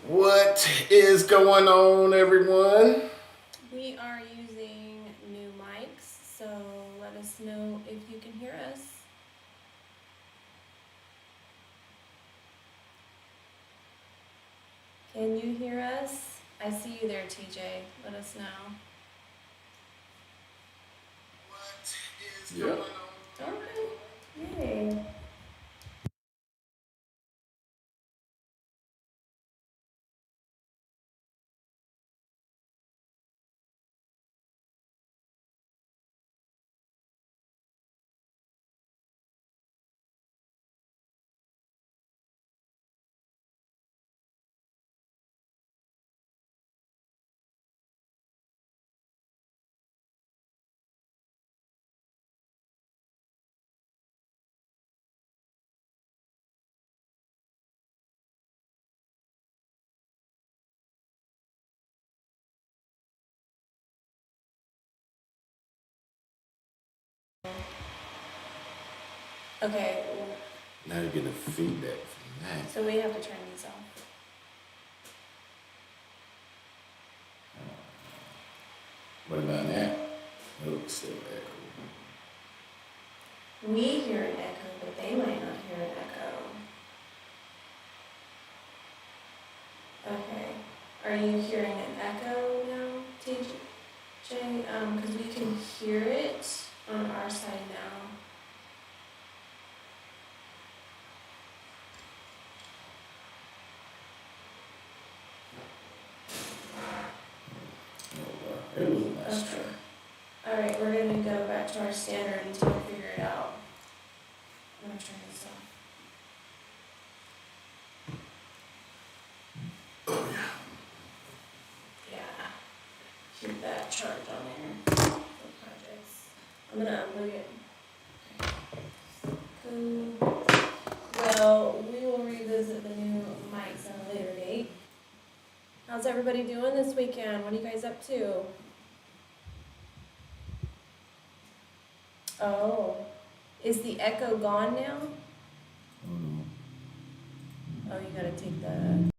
What is going on, everyone? We are using new mics, so let us know if you can hear us. Can you hear us? I see you there, TJ. Let us know. Yep. Okay. Yay. Okay, Now you're getting feedback from that. so we have to turn these off. What about that? Looks still echo. We hear an echo, but they might not hear an echo. Okay. Are you hearing an echo now, TJ? Because we can hear it on our side now. Oh, it was a nice Okay. try. Alright, we're gonna go back to our standard until we figure it out. I'm gonna turn this off. Oh, yeah. Yeah. Keep that charge on there for projects. I'm gonna unplug it. Cool. Well, we will revisit the new mics at a later date. How's everybody doing this weekend? What are you guys up to? Oh. Is the echo gone now? Oh, you gotta take the...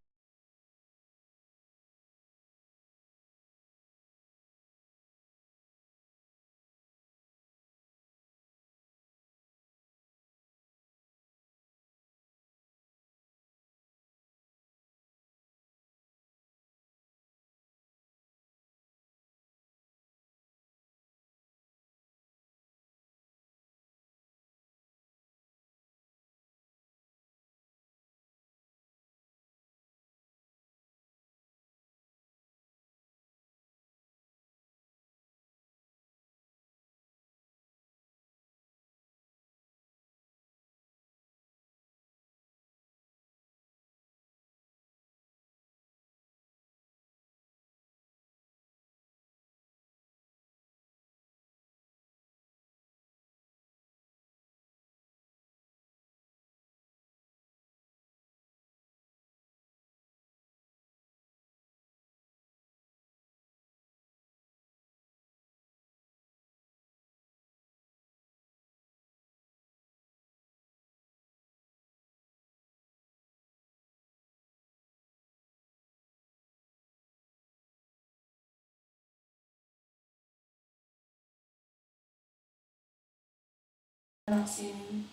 I don't see any.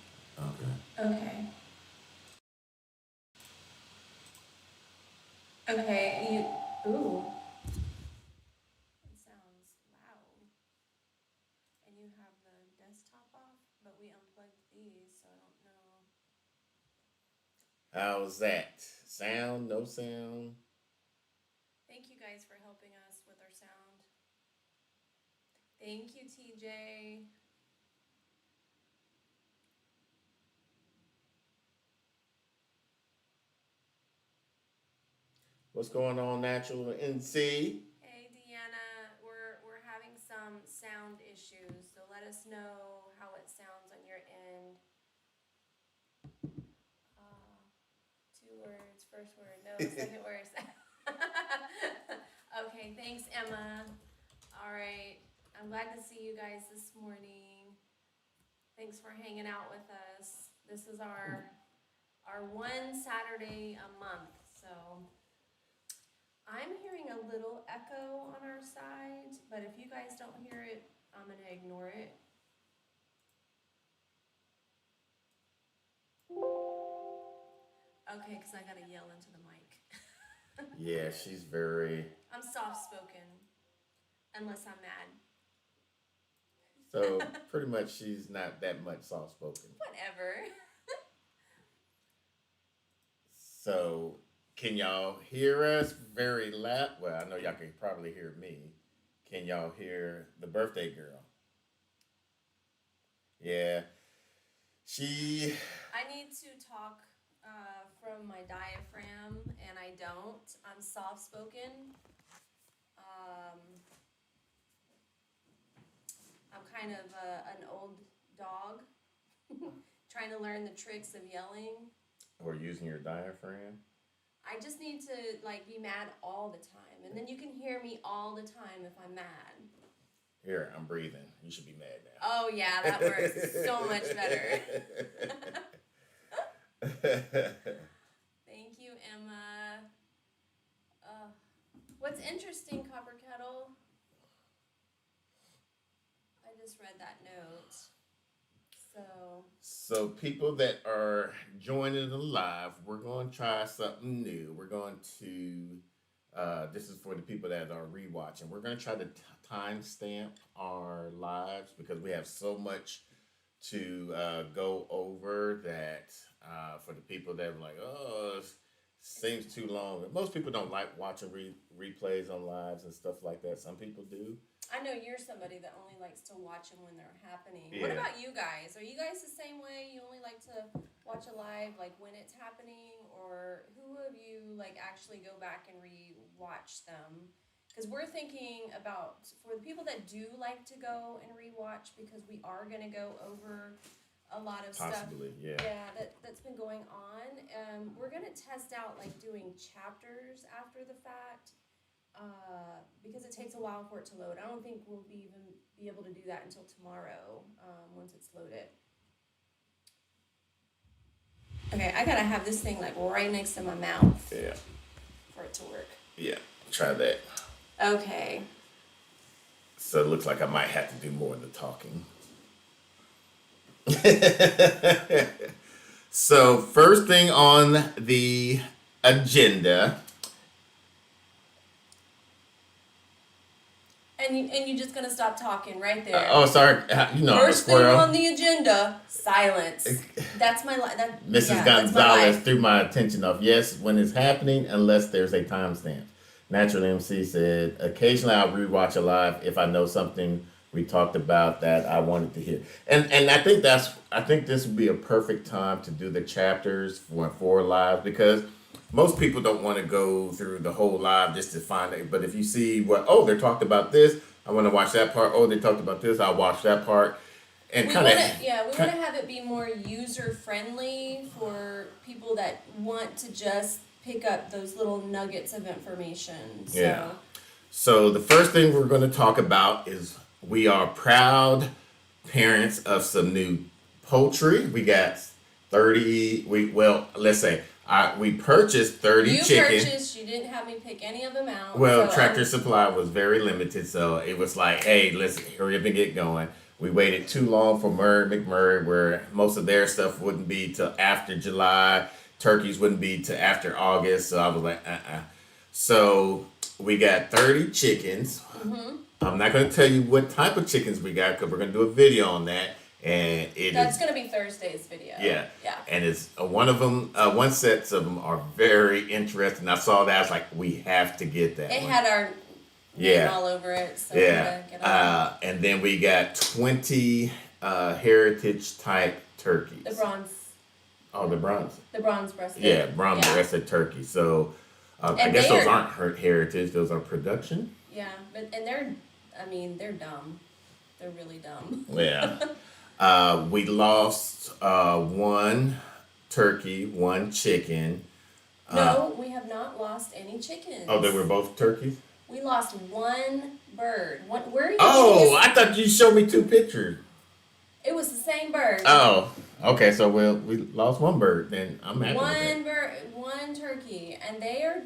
Okay. Okay, you... Ooh. It sounds loud. And you have the desktop off, but we unplugged these, so I don't know. How's that? Sound? No sound? Thank you guys for helping us with our sound. Thank you, TJ. What's going on, Natural NC? Hey, Deanna. We're having some sound issues, so let us know how it sounds on your end. Two words. First word. No, second word. Okay, thanks, Emma. All right. I'm glad to see you guys this morning. Thanks for hanging out with us. This is our one Saturday a month, so I'm hearing a little echo on our side, but if you guys don't hear it, I'm gonna ignore it. Okay, because I gotta yell into the mic. Yeah, she's very. I'm soft spoken, unless I'm mad. So pretty much, she's not that much soft spoken. Whatever. So can y'all hear us very loud? Well, I know y'all can probably hear me. Can y'all hear the birthday girl? Yeah, she. I need to talk from my diaphragm, and I don't. I'm soft spoken. Um, I'm kind of an old dog trying to learn the tricks of yelling. Or using your diaphragm. I just need to like be mad all the time, and then you can hear me all the time if I'm mad. Here, I'm breathing. You should be mad now. Oh yeah, that works so much better. Thank you, Emma. What's interesting, Copper Kettle? I just read that note. So people that are joining the live, we're going to try something new. We're going to. This is for the people that are rewatching. We're going to try to timestamp our lives because we have so much to go over that for the people that are like, oh, it seems too long. Most people don't like watching replays on lives and stuff like that. Some people do. I know you're somebody that only likes to watch them when they're happening. Yeah. What about you guys? Are you guys the same way? You only like to watch a live like when it's happening, or who of you like actually go back and re-watch them? Because we're thinking about, for the people that do like to go and re-watch, because we are going to go over a lot of Possibly, stuff. yeah. That's been going on. We're going to test out like doing chapters after the fact. Because it takes a while for it to load. I don't think we'll be able to do that until tomorrow, once it's loaded. Okay, I gotta have this thing like right next to my mouth. Yeah. For it to work. Yeah, try that. Okay. So it looks like I might have to do more of the talking. So first thing on the agenda. And you're just gonna stop talking right there. Sorry. You know, First thing on the agenda, silence. That's my Mrs. Gonzalez threw my attention off. Yes, when it's happening, unless there's a timestamp. Natural MC said, occasionally I'll rewatch a live if I know something we talked about that I wanted to hear. And I think this would be a perfect time to do the chapters for live, because most people don't want to go through the whole live just to find it. But if you see they talked about this, I want to watch that part. Oh, they talked about this, I'll watch that part. And we want to have it be more user friendly for people that want to just pick up those little nuggets of information. So. Yeah. So the first thing we're going to talk about is we are proud parents of some new poultry. We got 30. Let's say. We purchased 30 chickens. You didn't have me pick any of them out. Well, Tractor Supply was very limited, so it was like, hey, let's hurry up and get going. We waited too long for Murray McMurray, where most of their stuff wouldn't be till after July. Turkeys wouldn't be till after August, so I was like, So we got 30 chickens. Mm-hmm. I'm not going to tell you what type of chickens we got because we're going to do a video on that. And that's going to be Thursday's video. Yeah. And it's one of them, one set of them are very interesting. I saw that. I was like, we have to get that. It had our name all over it. So and then we got 20 heritage type turkeys. The bronze. Oh, the bronze. The bronze breasted. Yeah, bronze breasted turkey. So I guess those aren't heritage. Those are production. Yeah, and they're dumb. They're really dumb. Yeah. We lost one turkey, one chicken. No, we have not lost any chickens. Oh, they were both turkeys? We lost one bird. Where are you? Oh, I thought you showed me two pictures. It was the same bird. Oh, okay. So we lost one bird. Then I'm happy with that. One bird, one turkey, and they are.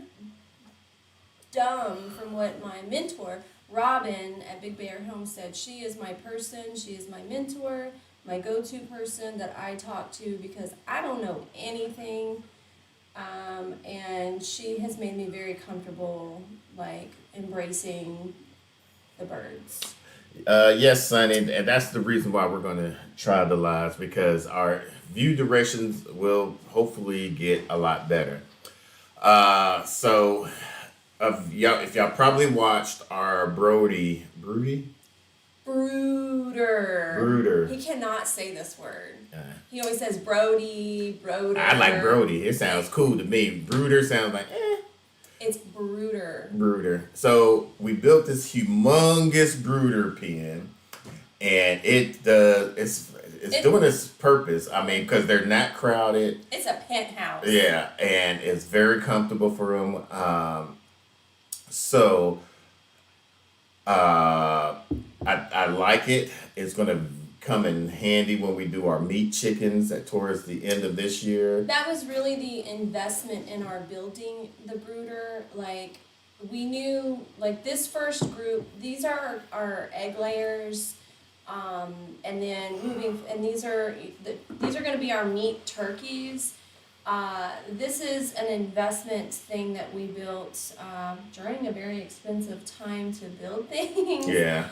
dumb from what my mentor, Robin at Big Bear Homestead, she is my person, she is my mentor, my go-to person that I talk to because I don't know anything. And she has made me very comfortable, like, embracing the birds. Yes, Sonny, and that's the reason why we're going to try the lives because our view directions will hopefully get a lot better. So, if y'all probably watched our Brooder. He cannot say this word. He always says Brody, Broder. I like Brody. It sounds cool to me. Brooder sounds like It's brooder. Brooder. So we built this humongous brooder pen, and it's doing its purpose. I mean, because they're not crowded. It's a penthouse. Yeah, and it's very comfortable for them. So I like it. It's gonna come in handy when we do our meat chickens towards the end of this year. That was really the investment in our building the brooder. Like, we knew, like, this first group, these are our egg layers, and then these are going to be our meat turkeys. This is an investment thing that we built during a very expensive time to build things. Yeah.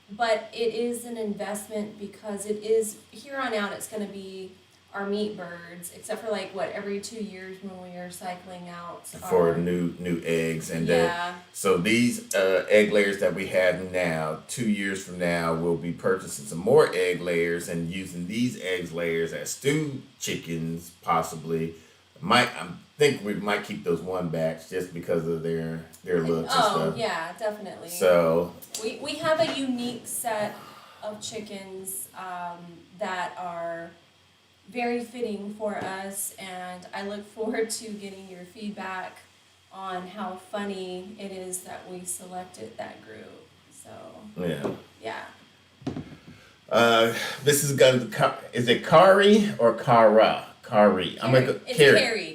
But it is an investment because it is, here on out, it's going to be our meat birds, except for like every 2 years when we are cycling out for new eggs. And yeah. So these egg layers that we have now, 2 years from now, we'll be purchasing some more egg layers and using these egg layers as stewed chickens, possibly. I think we might keep those one batch just because of their looks and stuff. Oh, yeah, definitely. So we have a unique set of chickens that are very fitting for us, and I look forward to getting your feedback on how funny it is that we selected that group. So yeah. This is is it Kari or Kara? Kari. I'm gonna go Carrie.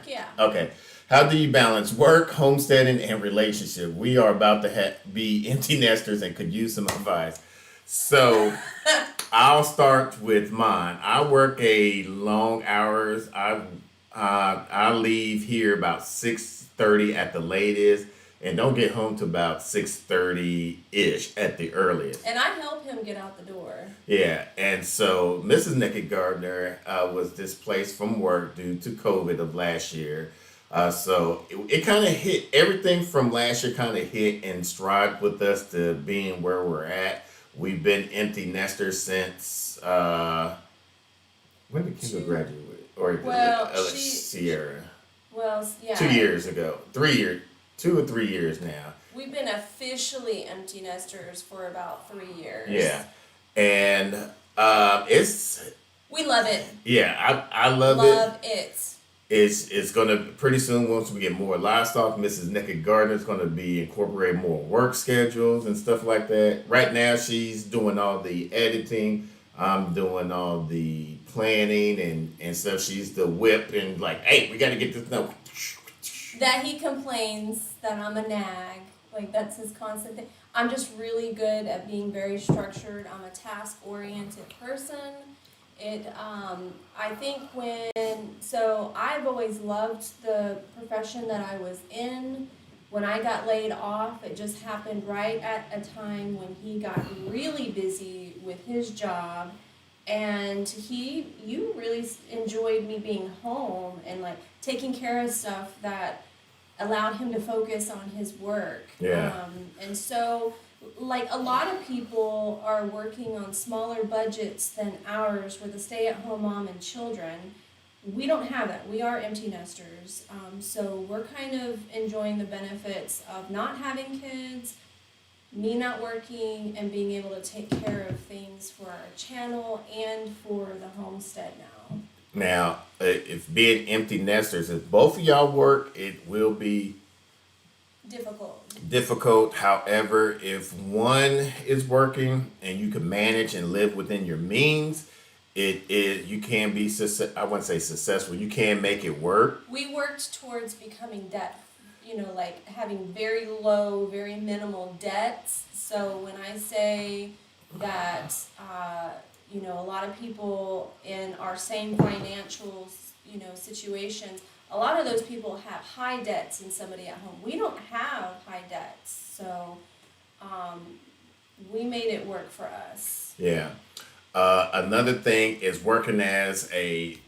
Yeah. Okay. How do you balance work, homesteading, and relationship? We are about to be empty nesters and could use some advice. So I'll start with mine. I work long hours. I leave here about 6:30 at the latest, and don't get home to about 6:30-ish at the earliest. And I help him get out the door. Yeah, and so Mrs. Nakid Gardner was displaced from work due to COVID of last year. So it kind of hit, everything from last year kind of hit in stride with us to being where we're at. We've been empty nesters since, when did Kendall graduate? Or Sierra? Well, yeah. 2 years ago. 2 or 3 years now. We've been officially empty nesters for about 3 years. Yeah. And we love it. Yeah, I love it. It's gonna pretty soon, once we get more livestock, Mrs. Nakid Gardner is gonna be incorporating more work schedules and stuff like that. Right now she's doing all the editing. I'm doing all the planning and stuff. She's the whip and like, hey, we gotta get this done. That he complains that I'm a nag. Like, that's his constant thing. I'm just really good at being very structured. I'm a task-oriented person. I think so I've always loved the profession that I was in. When I got laid off, it just happened right at a time when he got really busy with his job. And you really enjoyed me being home and like taking care of stuff that allowed him to focus on his work. Yeah. And so, like, a lot of people are working on smaller budgets than ours with a stay-at-home mom and children. We don't have that. We are empty nesters. So we're kind of enjoying the benefits of not having kids, me not working, and being able to take care of things for our channel and for the homestead now. Now, if being empty nesters, if both of y'all work, it will be difficult. However, if one is working and you can manage and live within your means, you can be, I wouldn't say successful, you can make it work. We worked towards becoming debt like having very low, very minimal debts. So when I say that, a lot of people in our same financial, situations, a lot of those people have high debts and somebody at home. We don't have high debts, so we made it work for us. Yeah. Another thing is working as a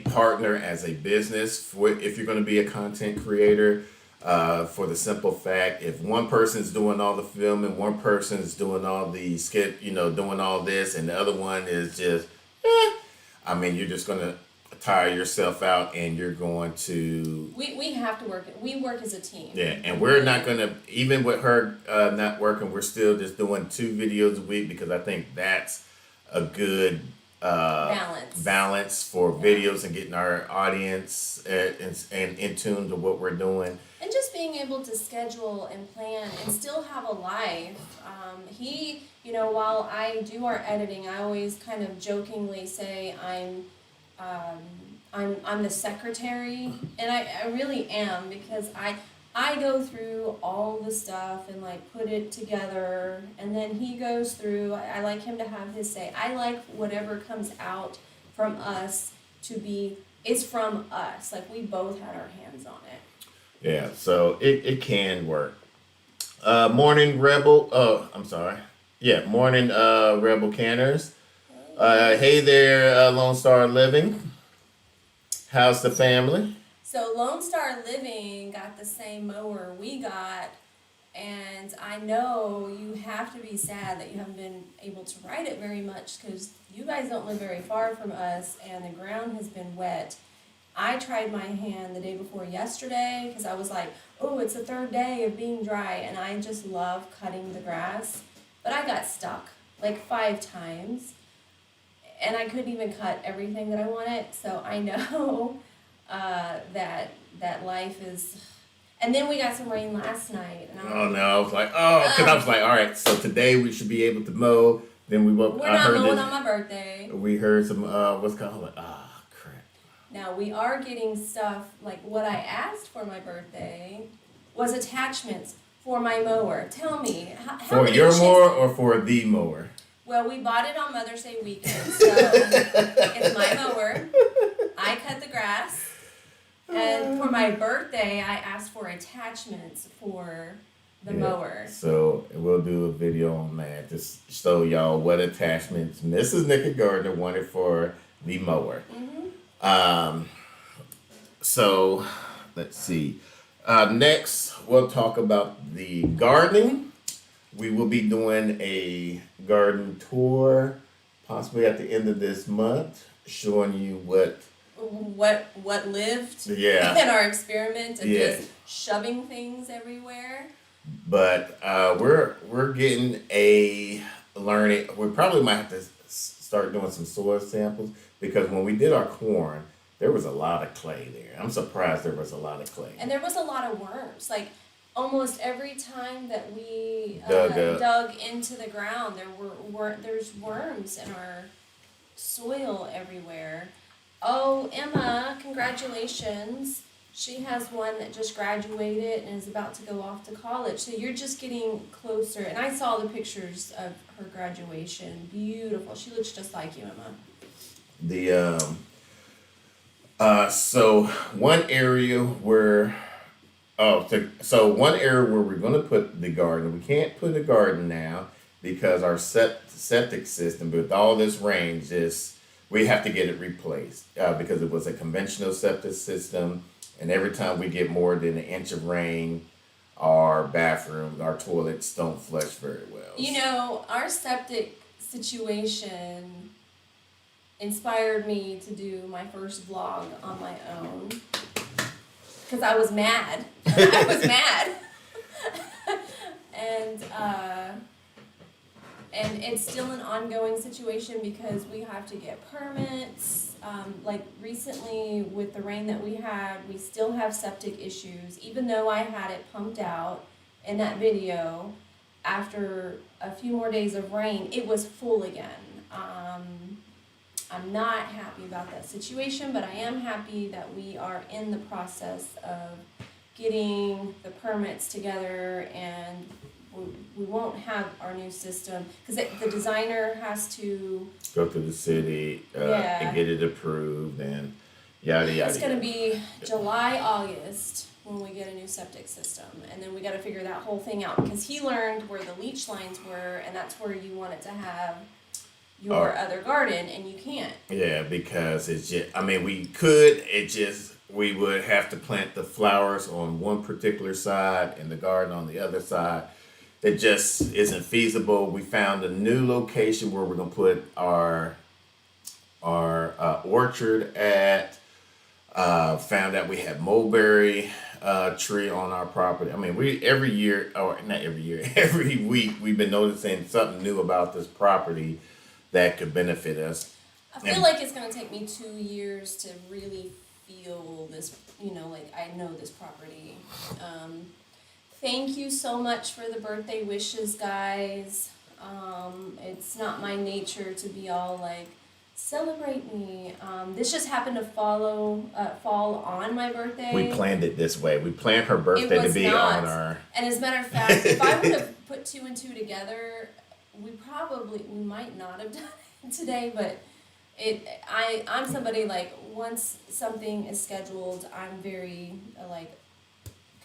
partner, as a business, if you're going to be a content creator. For the simple fact, if one person's doing all the filming, one person's doing all the skit, doing all this, and the other one is just, you're just going to tire yourself out, and you're going to. We have to work. We work as a team. Yeah, and we're not going to, even with her not working, we're still just doing 2 videos a week, because I think that's a good balance for videos and getting our audience and in tune to what we're doing. And just being able to schedule and plan and still have a life. While I do our editing, I always kind of jokingly say I'm the secretary, and I really am, because I go through all the stuff and like put it together, and then he goes through. I like him to have his say. I like whatever comes out from us to be, it's from us. Like we both had our hands on it. Yeah, so it can work. Morning Rebel. Oh, I'm sorry. Yeah, morning Rebel Canners. Hey there, Lone Star Living. How's the family? So Lone Star Living got the same mower we got, and I know you have to be sad that you haven't been able to ride it very much, because you guys don't live very far from us, and the ground has been wet. I tried my hand the day before yesterday, because I was like, oh, it's the 3rd day of being dry, and I just love cutting the grass, but I got stuck like 5 times, and I couldn't even cut everything that I wanted. So I know that life is. And then we got some rain last night. And I was like, all right, so today we should be able to mow. Then we woke. We're not mowing on my birthday. We heard some what's called like, crap. Now we are getting stuff like what I asked for my birthday was attachments for my mower. Tell me, how for many your mower or for the mower? Well, we bought it on Mother's Day weekend, so it's my mower. I cut the grass. And for my birthday, I asked for attachments for the mower. So we'll do a video on that. Just show y'all what attachments Mrs. Nakid Gardner wanted for the mower. Mm-hmm. So let's see. Next, we'll talk about the gardening. We will be doing a garden tour, possibly at the end of this month, showing you what lived in our experiment of just shoving things everywhere. But we're getting a learning. We probably might have to start doing some soil samples, because when we did our corn, there was a lot of clay there. I'm surprised there was a lot of clay. And there was a lot of worms. Like almost every time that we dug into the ground, there's worms in our soil everywhere. Oh, Emma, congratulations. She has one that just graduated and is about to go off to college. So you're just getting closer. And I saw the pictures of her graduation. Beautiful. She looks just like you, Emma. So one area where we're going to put the garden. We can't put a garden now because our septic system, with all this rain, we have to get it replaced because it was a conventional septic system, and every time we get more than an inch of rain, our bathrooms, our toilets don't flush very well. Our septic situation inspired me to do my first vlog on my own because I was mad. I was mad. And it's still an ongoing situation because we have to get permits. Like recently with the rain that we had, we still have septic issues. Even though I had it pumped out in that video, after a few more days of rain, it was full again. I'm not happy about that situation, but I am happy that we are in the process of getting the permits together, and we won't have our new system because the designer has to Go through the city and get it approved and yada yada. It's going to be July, August when we get a new septic system, and then we got to figure that whole thing out because he learned where the leach lines were, and that's where you want it to have your other garden, and you can't. Yeah, because it's just, I mean, we could, we would have to plant the flowers on one particular side and the garden on the other side. It just isn't feasible. We found a new location where we're going to put our orchard at. Found out we had mulberry tree on our property. I mean, every week we've been noticing something new about this property that could benefit us. I feel like it's going to take me 2 years to really feel this, like I know this property. Thank you so much for the birthday wishes, guys. It's not my nature to be all like, celebrate me. This just happened to fall on my birthday. We planned it this way. We planned her birthday to be on our... And as a matter of fact, if I would have put 2 and 2 together, we might not have done it today, but I'm somebody like, once something is scheduled, I'm very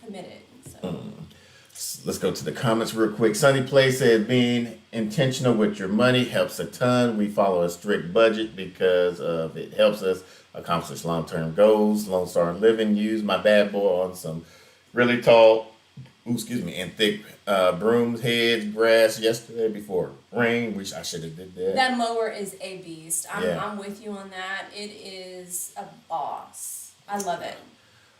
committed. So Let's go to the comments real quick. Sunny Play said, being intentional with your money helps a ton. We follow a strict budget because it helps us accomplish long-term goals. Lone Star Living used my bad boy on some really tall, and thick brooms, heads, grass yesterday before rain. Wish I should have did that. That mower is a beast. I'm with you on that. It is a boss. I love it.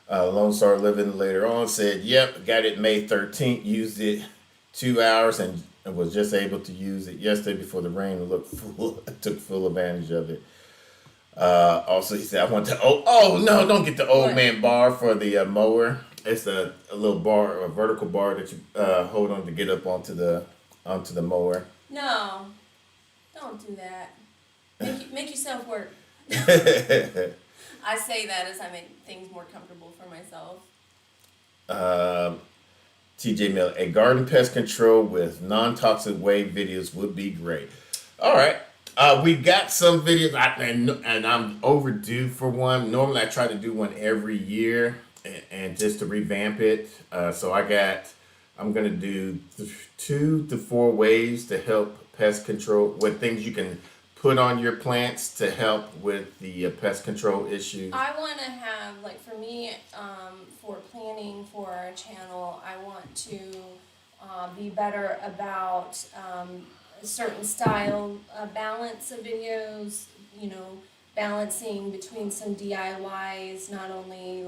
Lone Star Living later on said, yep, got it May 13th, used it 2 hours and was just able to use it yesterday before the rain took full advantage of it. Also, he said, I want to, no, don't get the old man bar for the mower. It's a little bar, a vertical bar that you hold on to get up onto the mower. No, don't do that. Make yourself work. I say that as I make things more comfortable for myself. TJ Miller, a garden pest control with non-toxic wave videos would be great. All right. We got some videos, and I'm overdue for one. Normally I try to do one every year and just to revamp it. So I'm going to do 2 to 4 ways to help pest control, with things you can put on your plants to help with the pest control issues. I want to have, for me, for planning for our channel, I want to be better about a certain style balance of videos, balancing between some DIYs, not only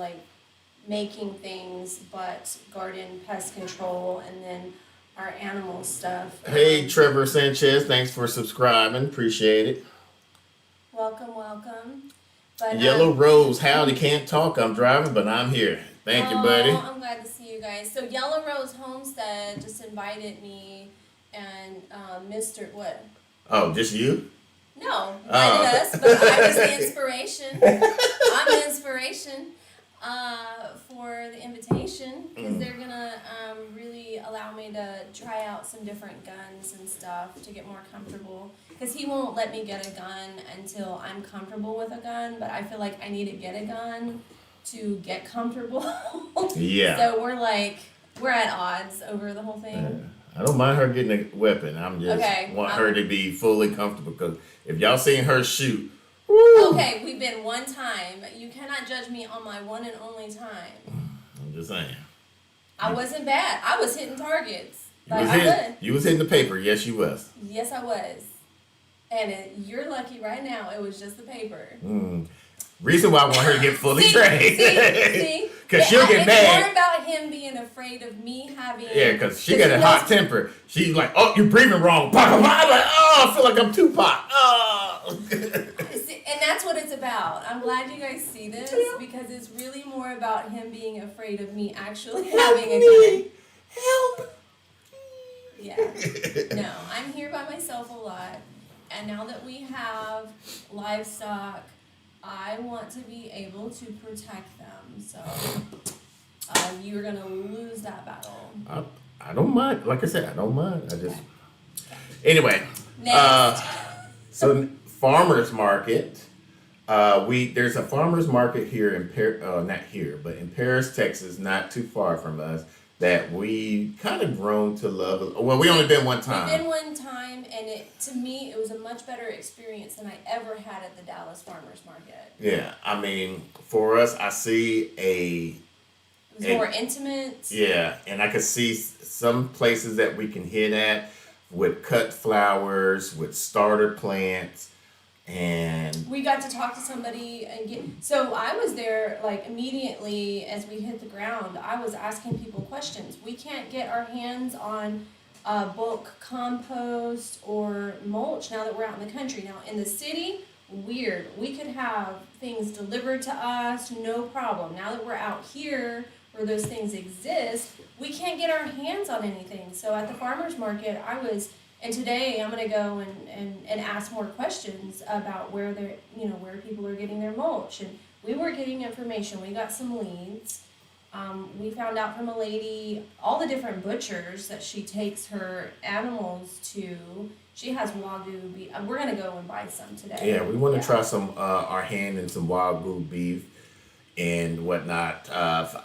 making things, but garden pest control, and then our animal stuff. Hey, Trevor Sanchez, thanks for subscribing. Appreciate it. Welcome. But, Yellow Rose, howdy, can't talk. I'm driving, but I'm here. Thank you, buddy. I'm glad to see you guys. So Yellow Rose Homestead just invited me and Mr. What? Oh, just you? No, invited us, but I was the inspiration. I'm the inspiration for the invitation, because they're gonna really allow me to try out some different guns and stuff to get more comfortable, because he won't let me get a gun until I'm comfortable with a gun, but I feel like I need to get a gun to get comfortable. Yeah. So we're at odds over the whole thing. I don't mind her getting a weapon. I'm just want her to be fully comfortable, because if y'all seen her shoot, woo! Okay, we've been one time. You cannot judge me on my one and only time. I'm just saying. I wasn't bad. I was hitting targets. You was hitting the paper. Yes, you was. Yes, I was. And you're lucky right now. It was just the paper. Reason why I want her to get fully trained. See? Because she'll get mad. It's more about him being afraid of me having... Yeah, because she got a hot temper. She's like, oh, you're breathing wrong. I'm like, oh, I feel like I'm Tupac. Oh. And that's what it's about. I'm glad you guys see this, because it's really more about him being afraid of me actually having a gun. Help. Yeah. No, I'm here by myself a lot. And now that we have livestock, I want to be able to protect them. So I you're gonna lose that battle. I don't mind. Like I said, I don't mind. I just anyway. Next. So farmers market. There's a farmers market here in not here, but in Paris, Texas, not too far from us, that we kind of grown to love. Well, we only been one time. We've been one time, and to me, it was a much better experience than I ever had at the Dallas Farmers Market. Yeah, I mean, for us, I see It was more intimate. Yeah, and I could see some places that we can hit at with cut flowers, with starter plants, and we got to talk to somebody and so I was there like immediately as we hit the ground. I was asking people questions. We can't get our hands on bulk compost or mulch now that we're out in the country. Now in the city, weird. We could have things delivered to us, no problem. Now that we're out here where those things exist, we can't get our hands on anything. So at the farmers market, and today I'm going to go and ask more questions about where where people are getting their mulch. And we were getting information. We got some leads. We found out from a lady all the different butchers that she takes her animals to. She has Wagyu beef. We're going to go and buy some today. Yeah, we want to try some our hand in some Wagyu beef and whatnot. I've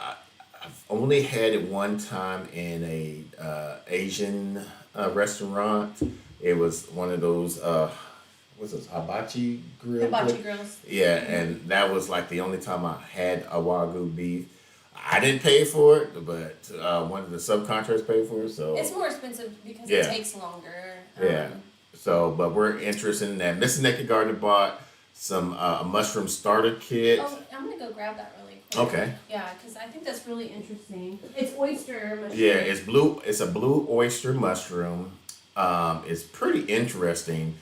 only had it one time in a Asian restaurant. It was one of those what's this, hibachi grill? Hibachi grills. Yeah, and that was like the only time I had a Wagyu beef. I didn't pay for it, but one of the subcontractors paid for it. So it's more expensive because it takes longer. Yeah. So, but we're interested in that. Mrs. Nakid Garden bought some a mushroom starter kit. Oh, I'm gonna go grab that really quick. Okay. Yeah, because I think that's really interesting. It's oyster mushroom. Yeah, it's blue. It's a blue oyster mushroom. It's pretty interesting.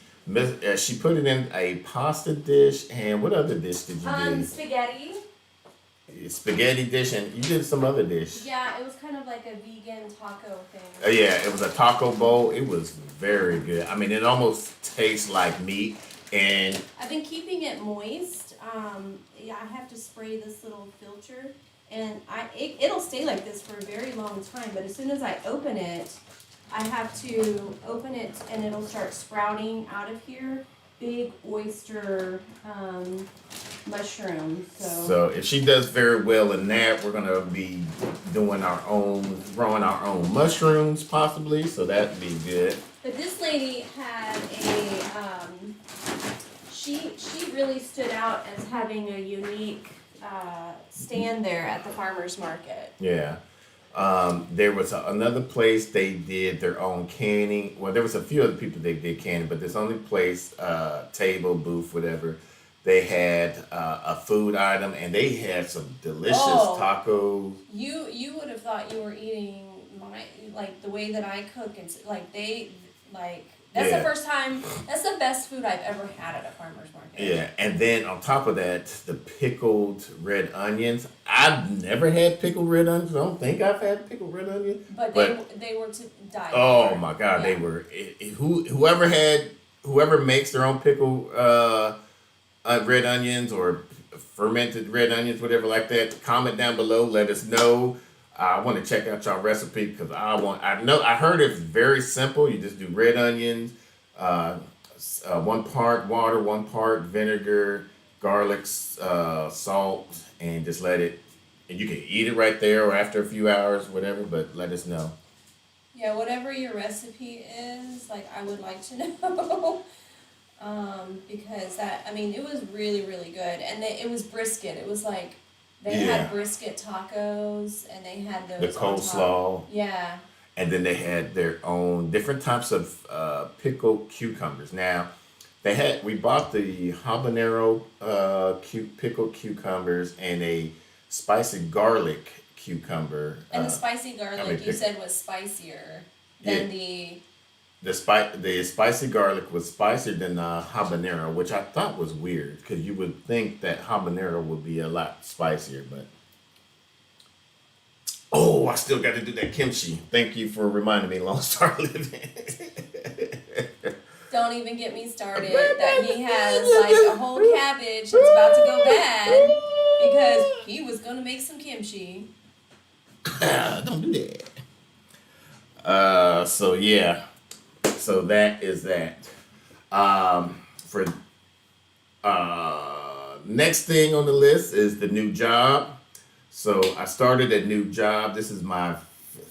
She put it in a pasta dish, and what other dish did you do? Spaghetti. Spaghetti dish, and you did some other dish. Yeah, it was kind of like a vegan taco thing. Yeah, it was a taco bowl. It was very good. I mean, it almost tastes like meat, and I've been keeping it moist. I have to spray this little filter, and it'll stay like this for a very long time. But as soon as I open it, I have to open it, and it'll start sprouting out of here. Big oyster mushrooms. So if she does very well in that, we're gonna be growing our own mushrooms possibly. So that'd be good. But this lady had she really stood out as having a unique stand there at the farmers market. Yeah. There was another place they did their own canning. Well, there was a few other people they did canning, but this only place, table, booth, whatever, they had a food item, and they had some delicious tacos. You would have thought you were eating the way that I cook, and that's the first time. That's the best food I've ever had at a farmer's market. Yeah, and then on top of that, the pickled red onions. I've never had pickled red onions. I don't think I've had pickled red onions. But they were to die for. Oh my God, they were. Whoever makes their own pickled red onions or fermented red onions, whatever like that, comment down below. Let us know. I want to check out y'all recipe because I heard it's very simple. You just do red onions, 1 part water, 1 part vinegar, garlic, salt, and just let it. And you can eat it right there or after a few hours, whatever. But let us know. Yeah, whatever your recipe is, I would like to know. Because it was really, really good, and it was brisket. It was like. They had brisket tacos, and they had those. The coleslaw. Yeah. And then they had their own different types of pickled cucumbers. Now, we bought the habanero pickled cucumbers and a spicy garlic cucumber. And the spicy garlic you said was spicier than the. The spicy garlic was spicier than the habanero, which I thought was weird because you would think that habanero would be a lot spicier, but I still got to do that kimchi. Thank you for reminding me, Lone Star Living. Don't even get me started that he has a whole cabbage that's about to go bad because he was gonna make some kimchi. Don't do that. So yeah. So that is that. For next thing on the list is the new job. So I started a new job. This is my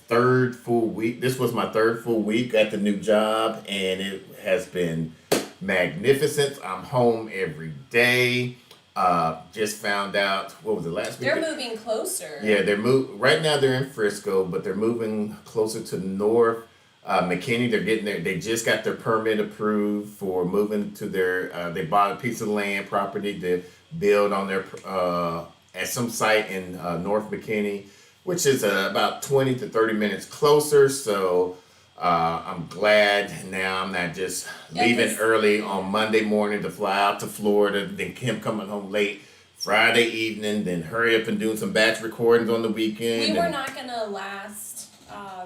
third full week. This was my third full week at the new job, and it has been magnificent. I'm home every day. Just found out, what was it, last week? They're moving closer. Yeah, right now they're in Frisco, but they're moving closer to North McKinney. They're getting there. They just got their permit approved for moving to their. They bought a piece of land property to build on their at some site in North McKinney, which is about 20 to 30 minutes closer. So I'm glad now I'm not just leaving early on Monday morning to fly out to Florida, then him coming home late Friday evening, then hurry up and doing some batch recordings on the weekend. We were not going to last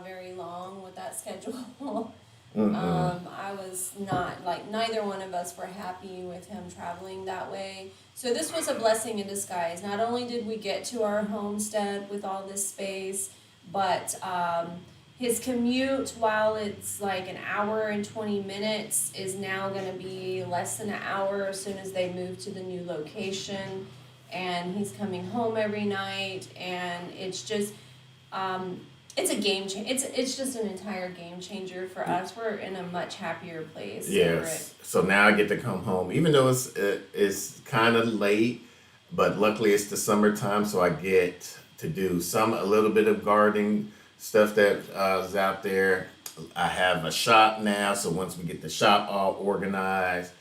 very long with that schedule. I was not, like, neither one of us were happy with him traveling that way. So this was a blessing in disguise. Not only did we get to our homestead with all this space, but his commute, while it's like an hour and 20 minutes, is now going to be less than an hour as soon as they move to the new location. And he's coming home every night, and it's just, it's a game changer. It's just an entire game changer for us. We're in a much happier place. Yes. So now I get to come home, even though it's kind of late, but luckily it's the summertime, so I get to do a little bit of gardening stuff that is out there. I have a shop now, so once we get the shop all organized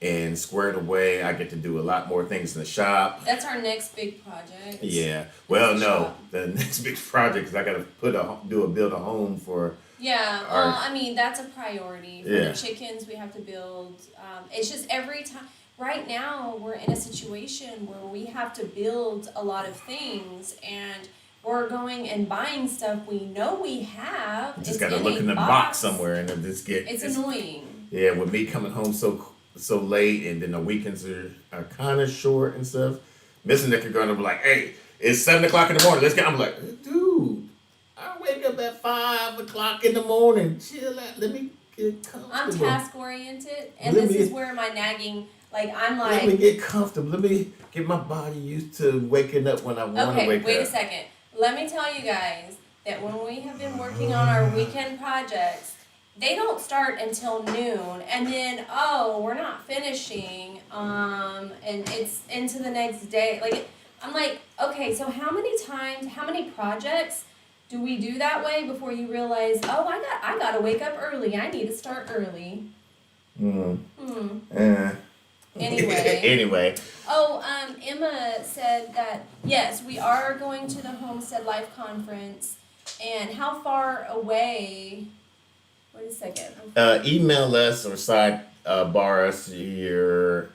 and squared away, I get to do a lot more things in the shop. That's our next big project. Yeah. Well, no, the next big project is I got to build a home for. Yeah. Well, I mean, that's a priority for Yeah. the chickens. We have to build. It's just every time. Right now, we're in a situation where we have to build a lot of things, and we're going and buying stuff we know we have. Just got to look in the box somewhere and then just get. It's annoying. Yeah, with me coming home so late, and then the weekends are kind of short and stuff. Missing Nick are gonna be like, "Hey, it's 7:00 in the morning. Let's get." I'm like, "Dude, I wake up at 5:00 in the morning. Chill out. Let me get comfortable." I'm task oriented, and this is where my nagging. Like, I'm like. Let me get comfortable. Let me get my body used to waking up when I want to wake up. Okay, wait a second. Let me tell you guys that when we have been working on our weekend projects, they don't start until noon, and then we're not finishing, and it's into the next day. Like, I'm like, okay, so how many projects do we do that way before you realize, I gotta wake up early. I need to start early. Anyway. Anyway. Emma said that yes, we are going to the Homestead Life Conference, and how far away? Wait a second. Email us or sidebar us your.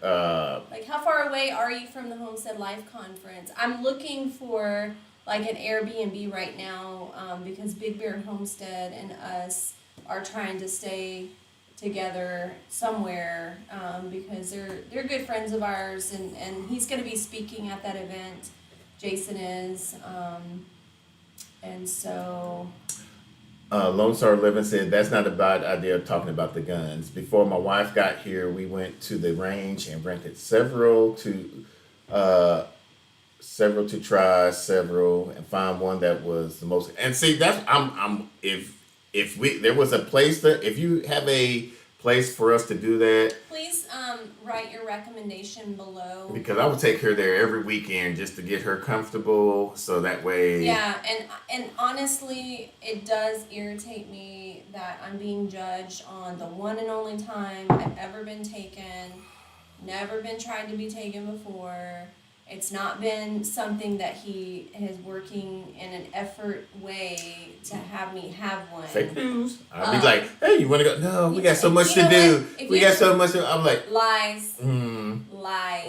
Like, how far away are you from the Homestead Life Conference? I'm looking for like an Airbnb right now because Big Bear Homestead and us are trying to stay together somewhere because they're good friends of ours, and he's going to be speaking at that event. Jason is, and so. Lone Star Living said that's not a bad idea talking about the guns. Before my wife got here, we went to the range and rented several to try and find one that was the most. And see, that's if there was a place if you have a place for us to do that, please write your recommendation below. Because I would take her there every weekend just to get her comfortable, so that way. Yeah, and honestly, it does irritate me that I'm being judged on the one and only time I've ever been taken. Never been tried to be taken before. It's not been something that he is working in an effort way to have me have one. Fake news. I'd be like, hey, you want to go? No, we got so much to do. We got so much to do. I'm like. Lies. Lies.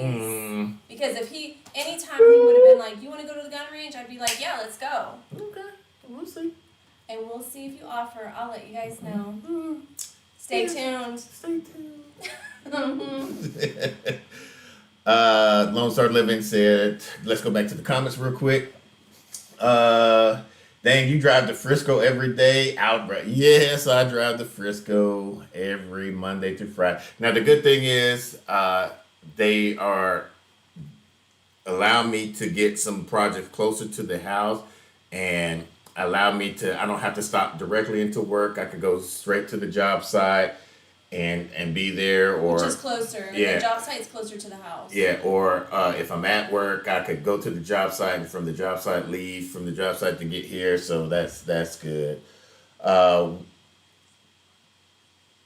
Because anytime he would have been like, you want to go to the gun range? I'd be like, yeah, let's go. Okay, we'll see. And we'll see if you offer. I'll let you guys know. Stay tuned. Stay tuned. Lone Star Living said, let's go back to the comments real quick. They Dang, you drive to Frisco every day? Yes, I drive to Frisco every Monday through Friday. Now, the good thing is they are allowing me to get some projects closer to the house and allow me to, I don't have to stop directly into work. I could go straight to the job site and be there, Which or is closer. The yeah, job site's closer to the house. yeah, or if I'm at work, I could go to the job site and from the job site leave from the job site to get here. So that's good. Uh,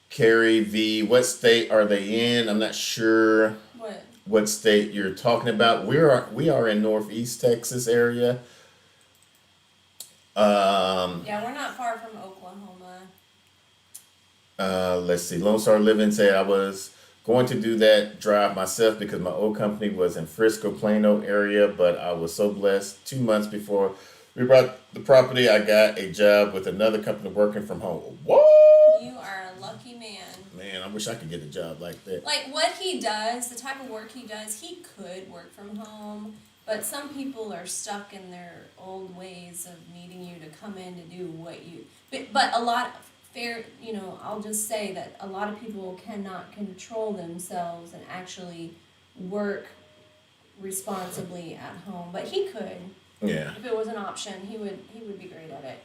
Carrie V, what state are they in? I'm not sure What? what state you're talking about. We are in Northeast Texas area. Um, Yeah, we're not far from Oklahoma. let's see. Lone Star Living said I was going to do that drive myself because my old company was in Frisco, Plano area, but I was so blessed. 2 months before we bought the property, I got a job with another company working from home. What? You are a lucky man. Man, I wish I could get a job like that. Like what he does, the type of work he does, he could work from home, but some people are stuck in their old ways of needing you to come in to do what you. But a lot fair, I'll just say that a lot of people cannot control themselves and actually work responsibly at home. But he could, Yeah. if it was an option, he would be great at it.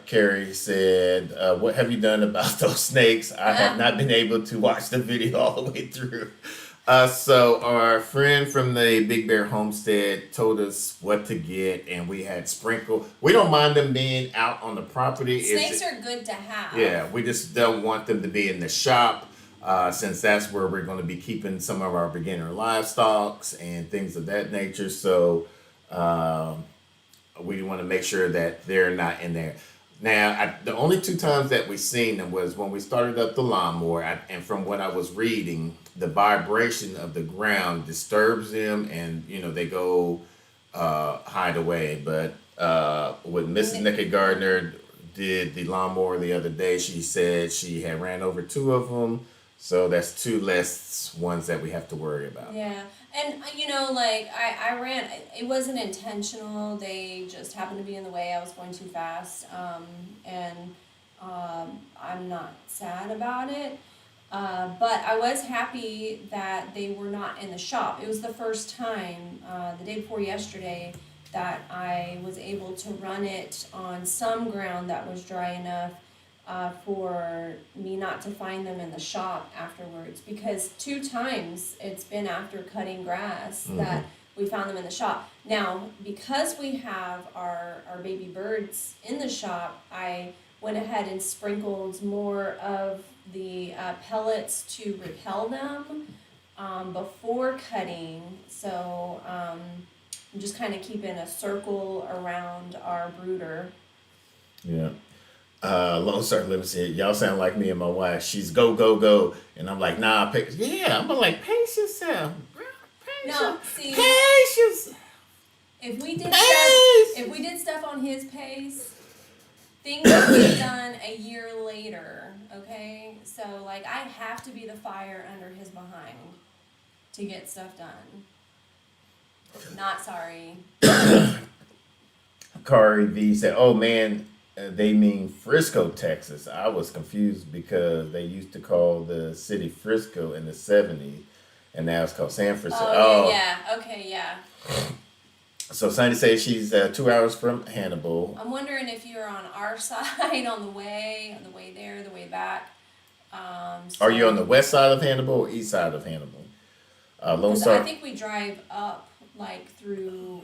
Carrie said, what have you done about those snakes? I have not been able to watch the video all the way through. So our friend from the Big Bear Homestead told us what to get, and we had sprinkle. We don't mind them being out on the property. Snakes are good to have. Yeah, we just don't want them to be in the shop, since that's where we're going to be keeping some of our beginner livestock and things of that nature. So we want to make sure that they're not in there. Now, the only two times that we seen them was when we started up the lawnmower, and from what I was reading, the vibration of the ground disturbs them, and they go hide away. But when Mrs. Nakid Gardner did the lawnmower the other day, she said she had ran over two of them, so that's two less ones that we have to worry about. Yeah. And, like, I ran, it wasn't intentional. They just happened to be in the way. I was going too fast. I'm not sad about it. But I was happy that they were not in the shop. It was the first time, the day before yesterday, that I was able to run it on some ground that was dry enough for me not to find them in the shop afterwards, because 2 times it's been after cutting grass that we found them in the shop. Now, because we have our baby birds in the shop, I went ahead and sprinkled more of the pellets to repel them before cutting. So I'm just kind of keeping a circle around our brooder. Yeah. Lone Star Living said, y'all sound like me and my wife. She's go, go, go. And I'm like, nah, yeah. I'm like, pace yourself. No, see, Pace yourself. if we did Pace. stuff on his pace, things would be done a year later. Okay, so like I have to be the fire under his behind to get stuff done. Not sorry. Kari V said, oh man, they mean Frisco, Texas. I was confused because they used to call the city Frisco in the 70s, and now it's called San Francisco. Oh, yeah. Okay, yeah. So Sandy says she's 2 hours from Hannibal. I'm wondering if you're on our side on the way there, the way back. Are you on the west side of Hannibal or east side of Hannibal? Lone Star. I think we drive up like through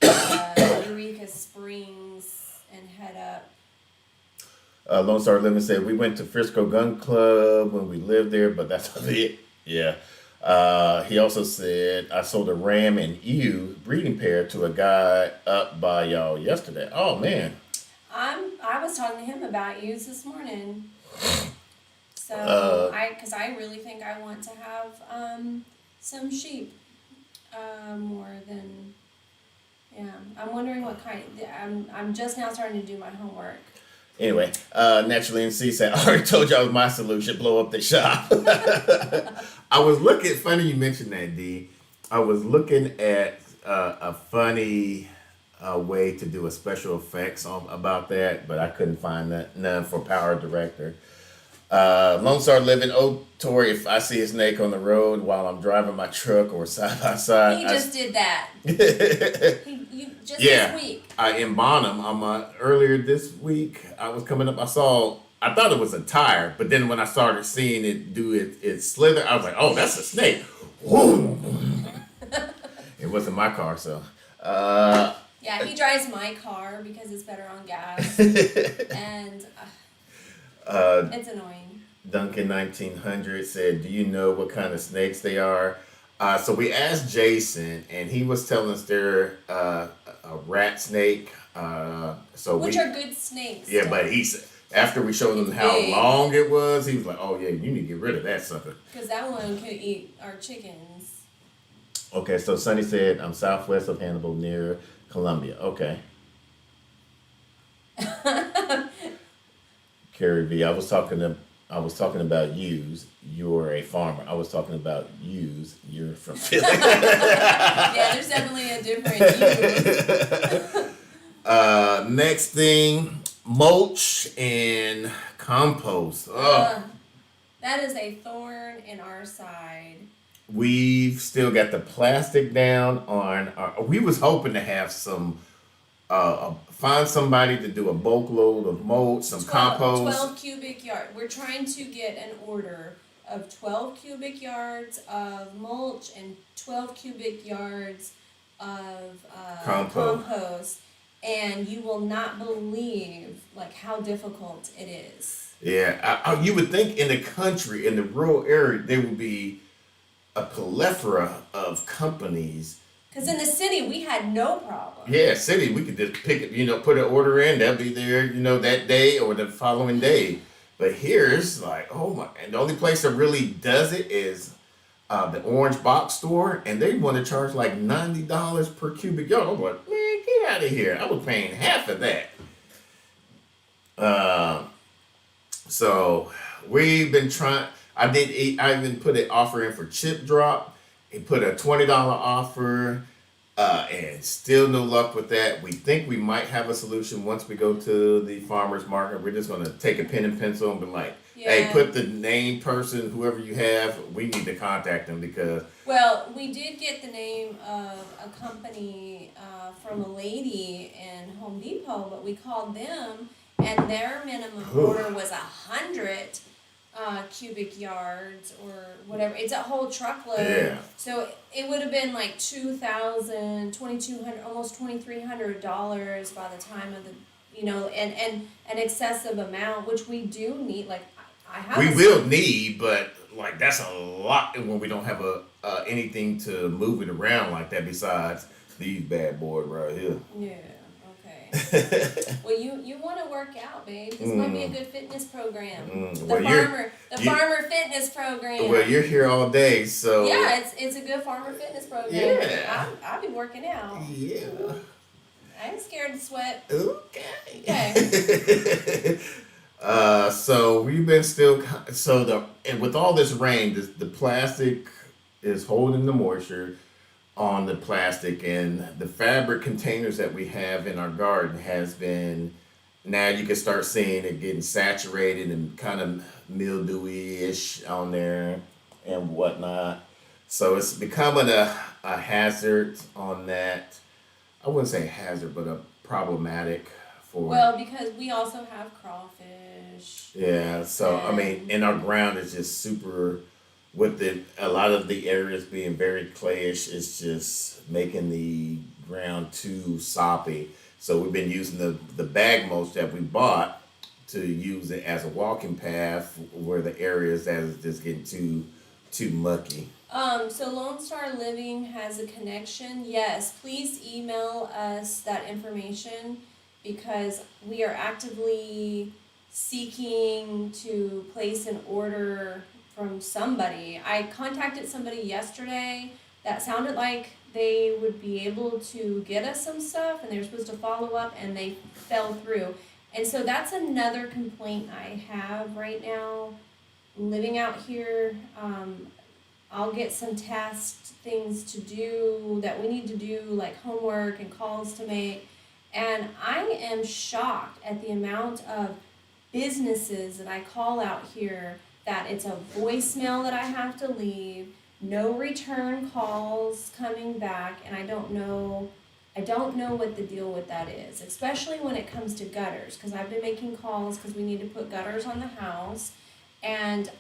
Eureka Springs and head up. Lone Star Living said we went to Frisco Gun Club when we lived there, but that's it. Yeah. He also said I sold a ram and ewe breeding pair to a guy up by y'all yesterday. Oh man. I was talking to him about ewes this morning. So because I really think I want to have some sheep more than. Yeah, I'm wondering what kind. I'm just now starting to do my homework. Anyway, Naturally MC said, I already told y'all my solution, blow up the shop. I was funny you mentioned that, D. I was looking at a funny a way to do a special effects on about that, but I couldn't find none for Power Director. Lone Star Living, oh Tori, if I see a snake on the road while I'm driving my truck or side by side, He just did that. You just yeah, this week. in Bonham, earlier this week, I was coming up. I thought it was a tire, but then when I started seeing it do it slither, I was like, oh, that's a snake. It wasn't my car, so. Yeah, he drives my car because it's better on gas, and it's annoying. Duncan 1900 said, "Do you know what kind of snakes they are?" So we asked Jason, and he was telling us they're a rat snake. Which are good snakes. Yeah, but after we showed him how long it was, he was like, "Oh yeah, you need to get rid of that sucker." Because that one could eat our chickens. Okay, so Sonny said, "I'm southwest of Hannibal, near Columbia." Okay. Carrie V, I was talking about yous. You're a farmer. I was talking about yous. You're from Philly. Yeah, there's definitely a different you. Next thing, mulch and compost. That is a thorn in our side. We've still got the plastic down on our. We was hoping to have some. Find somebody to do a bulk load of mulch, some compost. 12 cubic yard. We're trying to get an order of 12 cubic yards of mulch and 12 cubic yards of compost. And you will not believe like how difficult it is. Yeah, you would think in the country, in the rural area, there would be a plethora of companies. Because in the city, we had no problem. Yeah, city, we could just pick it, put an order in, they'll be there, that day or the following day. But here, it's like, oh my, and the only place that really does it is the Orange Box store, and they want to charge like $90 per cubic yard. I'm like, man, get out of here. I was paying half of that. So we've been trying, I even put an offer in for chip drop. He put a $20 offer, and still no luck with that. We think we might have a solution once we go to the farmer's market. We're just going to take a pen and pencil and be like, hey, put the name person, whoever you have, we need to contact them because... Well, we did get the name of a company from a lady in Home Depot, but we called them, and their minimum order was 100 cubic yards or whatever. It's a whole truckload. Yeah. So it would have been like $2,000, $2,200, almost $2,300 by the time of the, and an excessive amount, which we do need. Like I have. We will need, but like that's a lot when we don't have anything to move it around like that besides these bad boys right here. Yeah. Well, you want to work out, babe. This might be a good fitness program. The farmer fitness program. Well, you're here all day, so yeah, it's a good farmer fitness program. Yeah, I'll be working out. Yeah, I ain't scared to sweat. Okay. So we've been and with all this rain, the plastic is holding the moisture on the plastic, and the fabric containers that we have in our garden has been, now you can start seeing it getting saturated and kind of mildewy-ish on there and whatnot. So it's becoming a hazard on that. I wouldn't say hazard, but a problematic for... Well, because we also have crawfish. Yeah, so and our ground is just super... With a lot of the areas being very clayish, it's just making the ground too soppy. So we've been using the bag mulch that we bought to use it as a walking path where the areas that is just getting too mucky. So Lone Star Living has a connection. Yes, please email us that information because we are actively seeking to place an order from somebody. I contacted somebody yesterday that sounded like they would be able to get us some stuff and they were supposed to follow up and they fell through. And so that's another complaint I have right now living out here. I'll get some tasked things to do that we need to do, like homework and calls to make. And I am shocked at the amount of businesses that I call out here that it's a voicemail that I have to leave, no return calls coming back, and I don't know what the deal with that is, especially when it comes to gutters, because I've been making calls because we need to put gutters on the house, and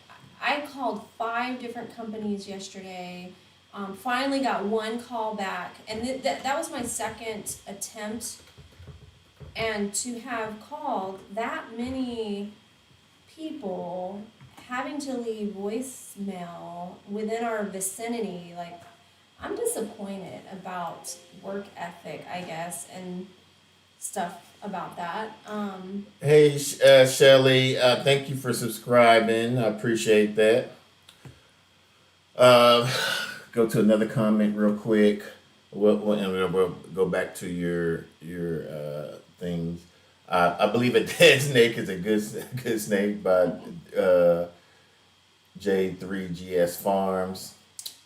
I called 5 different companies yesterday. Finally got one call back, and that was my second attempt. And to have called that many people having to leave voicemail within our vicinity, like, I'm disappointed about work ethic, I guess, and stuff about that. Hey, Shelly, thank you for subscribing. I appreciate that. Uh, go to another comment real quick. And we'll go back to your things. I believe a dead snake is a good snake by J3GS Farms.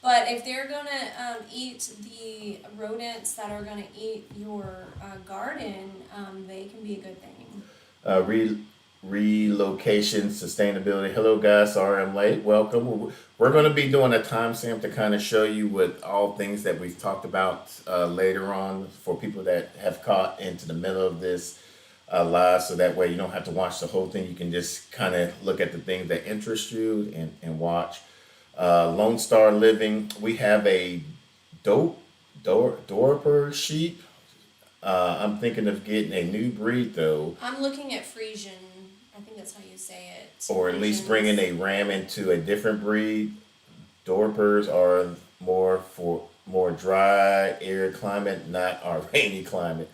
But if they're gonna eat the rodents that are gonna eat your garden, they can be a good thing. Relocation Sustainability. Hello, guys. Sorry I'm late. Welcome. We're going to be doing a timestamp to kind of show you what all things that we've talked about later on for people that have caught into the middle of this live. So that way you don't have to watch the whole thing. You can just kind of look at the things that interest you and watch. Lone Star Living. We have a Dorper sheep. I'm thinking of getting a new breed though, I'm looking at Frisian. I think that's how you say it. or at least Frisians. bringing a ram into a different breed. Dorpers are more dry, arid climate, not our rainy climate.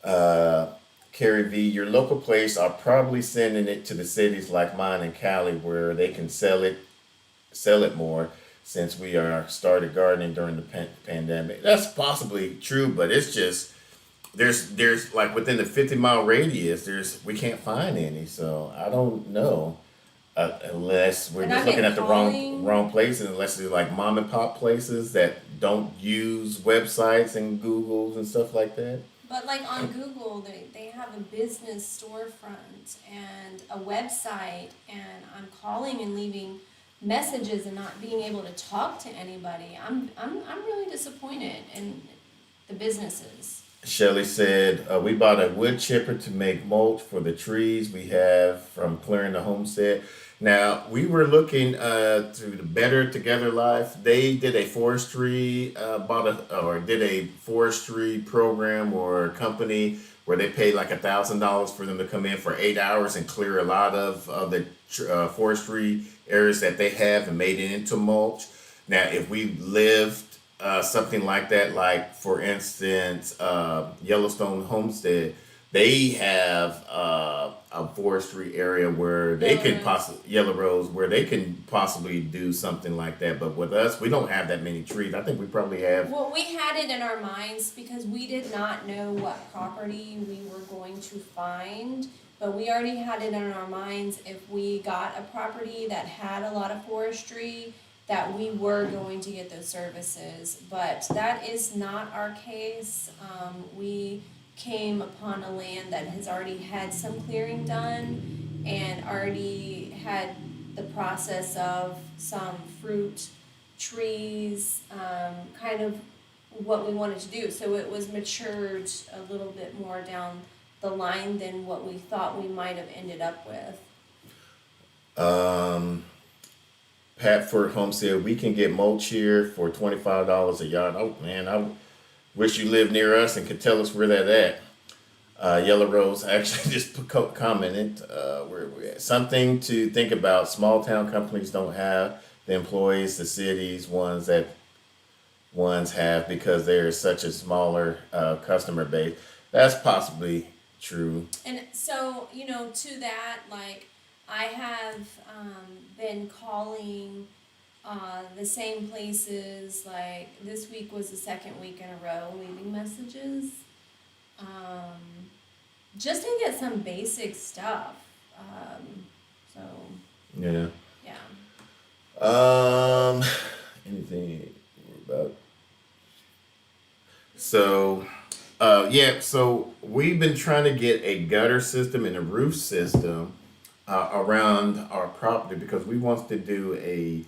Carrie V, your local place are probably sending it to the cities like mine in Cali where they can sell it more since we are started gardening during the pandemic. That's possibly true, but it's just there's like within the 50-mile radius we can't find any, so I don't know unless we're And just I've looking been at the calling. wrong places, unless they're like mom and pop places that don't use websites and Googles and stuff like that. But like on Google, they have a business storefront and a website, and I'm calling and leaving messages and not being able to talk to anybody. I'm really disappointed in the businesses. Shelley said, we bought a wood chipper to make mulch for the trees we have from clearing the homestead. Now, we were looking through the Better Together Life. They did a forestry, did a forestry program or company where they paid like $1,000 for them to come in for 8 hours and clear a lot of the forestry areas that they have and made it into mulch. Now, if we lived something like that, like for instance, Yellowstone Homestead, they have a forestry area where they could possibly Yellow Rose, where they can possibly do something like that. But with us, we don't have that many trees. I think we probably have. Well, we had it in our minds because we did not know what property we were going to find, but we already had it in our minds if we got a property that had a lot of forestry, that we were going to get those services. But that is not our case. We came upon a land that has already had some clearing done and already had the process of some fruit trees, kind of what we wanted to do. So it was matured a little bit more down the line than what we thought we might have ended up with. Patford Homestead, we can get mulch here for $25 a yard. Oh man, I wish you lived near us and could tell us where that at. Yellow Rose actually just commented, where we at. Something to think about. Small town companies don't have the employees the cities ones have because there is such a smaller customer base. That's possibly true. And so, to that, like, I have been calling the same places. Like, this week was the second week in a row leaving messages, just to get some basic stuff. So Yeah. yeah. So, so we've been trying to get a gutter system and a roof system around our property because we want to do a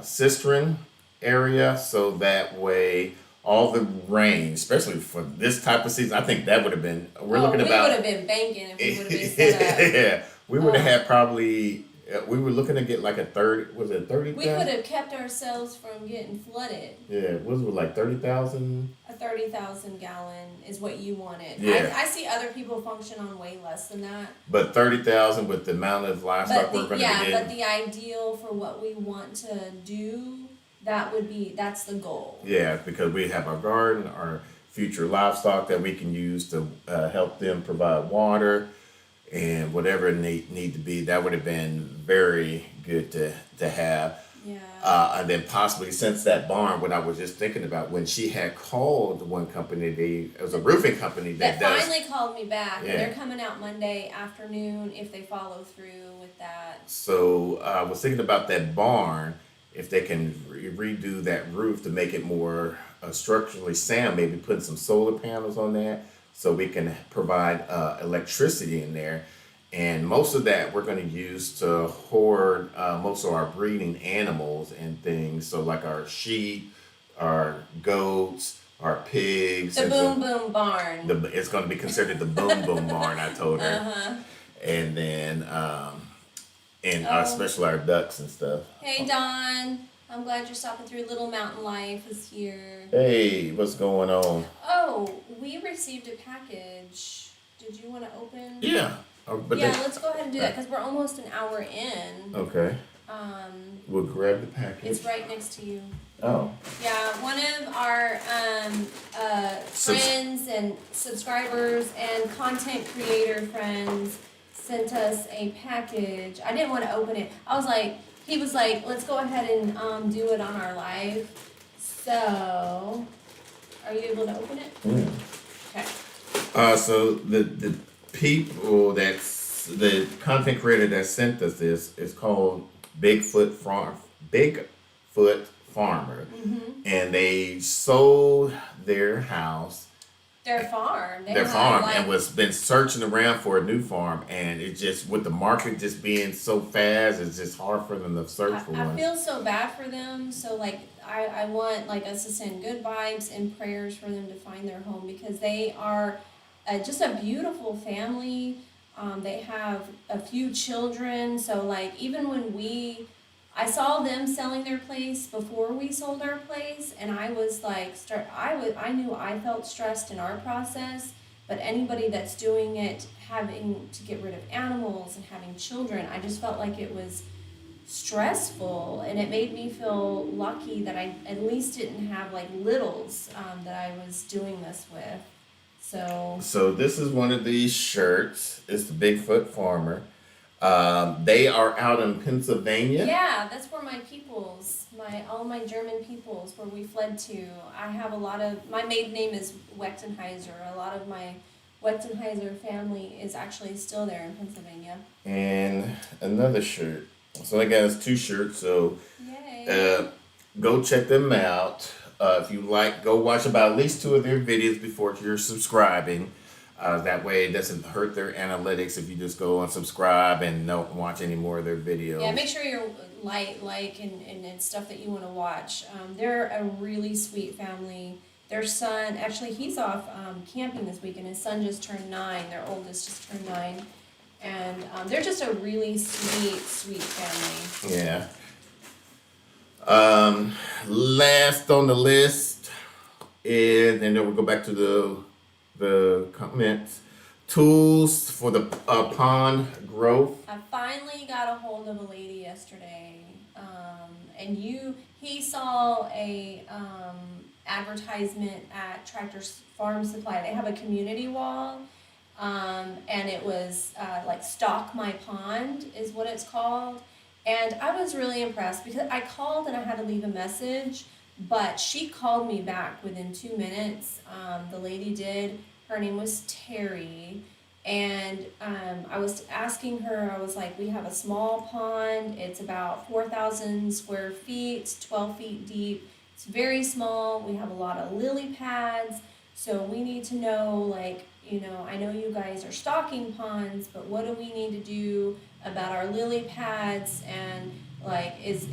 cistern area so that way all the rain, especially for this type of season, I think that would have been. We're looking we about. would have been banking if we would have been set up. Yeah, we would have had probably. We were looking to get like a 30. Was it 30? We could have kept ourselves from getting flooded. Yeah, was it like 30,000? A 30,000 gallon is what you wanted. Yeah. I see other people function on way less than that. But 30,000 with the amount of livestock we're going to be getting. But the ideal for what we want to do, that's the goal. Yeah, because we have our garden, our future livestock that we can use to help them provide water and whatever it need to be. That would have been very good to have. Yeah. And then possibly since that barn, what I was just thinking about, when she had called one company, it was a roofing company that finally called me back. Yeah. And they're coming out Monday afternoon if they follow through with that. So I was thinking about that barn, if they can redo that roof to make it more structurally sound, maybe put some solar panels on that so we can provide electricity in there. And most of that we're going to use to hoard most of our breeding animals and things. So like our sheep, our goats, our pigs. The boom boom barn. It's going to be considered the boom boom barn, I told her. Uh-huh. And then, especially our ducks and stuff. Hey, Don. I'm glad you're stopping through. Little Mountain Life is here. Hey, what's going on? Oh, we received a package. Did you want to open? Yeah. Let's go ahead and do that because we're almost an hour in. Okay. We'll grab the package. It's right next to you. Oh. Yeah, one of our friends and subscribers and content creator friends sent us a package. I didn't want to open it. He was like, let's go ahead and do it on our live. So, are you able to open it? Yeah. Okay. So the people the content creator that sent us this is called Bigfoot Farmer, Mm-hmm. and they sold their house. Their farm. And was been searching around for a new farm, and it just with the market just being so fast, it's just hard for them to search for one. I feel so bad for them. So I want us to send good vibes and prayers for them to find their home because they are just a beautiful family. They have a few children. So even when I saw them selling their place before we sold our place, and I was I knew I felt stressed in our process, but anybody that's doing it, having to get rid of animals and having children, I just felt like it was stressful, and it made me feel lucky that I at least didn't have littles that I was doing this with. So this is one of these shirts. It's the Bigfoot Farmer. They are out in Pennsylvania. Yeah, that's where my peoples, all my German peoples, where we fled to. I have my maiden name is Wechtenheiser. A lot of my Wechtenheiser family is actually still there in Pennsylvania. And another shirt. So I got us 2 shirts. So yay. Go check them out. If you like, go watch about at least 2 of their videos before you're subscribing. That way it doesn't hurt their analytics if you just go and subscribe and don't watch any more of their videos. Yeah, make sure you're and it's stuff that you want to watch. They're a really sweet family. Their son, actually he's off camping this weekend. His son just turned 9. Their oldest just turned 9. And they're just a really sweet family. Yeah. Last on the list is, and then we'll go back to the comments. Tools for the pond growth. I finally got a hold of a lady yesterday, and he saw a advertisement at Tractor's Farm Supply. They have a community wall, and it was Stock My Pond is what it's called. And I was really impressed because I called and I had to leave a message, but she called me back within 2 minutes. The lady did. Her name was Terry. And I was asking her, I was like, we have a small pond. It's about 4,000 square feet, 12 feet deep. It's It's very small. We have a lot of lily pads. So we need to know, like, I know you guys are stocking ponds, but what do we need to do about our lily pads? And like, is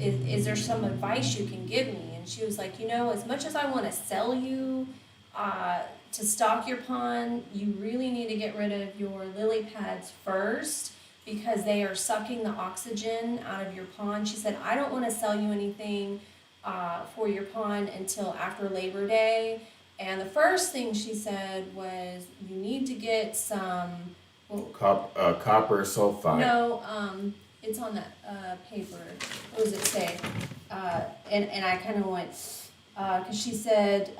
there some advice you can give me? And she was like, as much as I want to sell you to stock your pond, you really need to get rid of your lily pads first because they are sucking the oxygen out of your pond. She said, I don't want to sell you anything for your pond until after Labor Day. And the first thing she said was, you need to get some copper sulfide. No, it's on that paper. What does it say? And I kind of went, because she said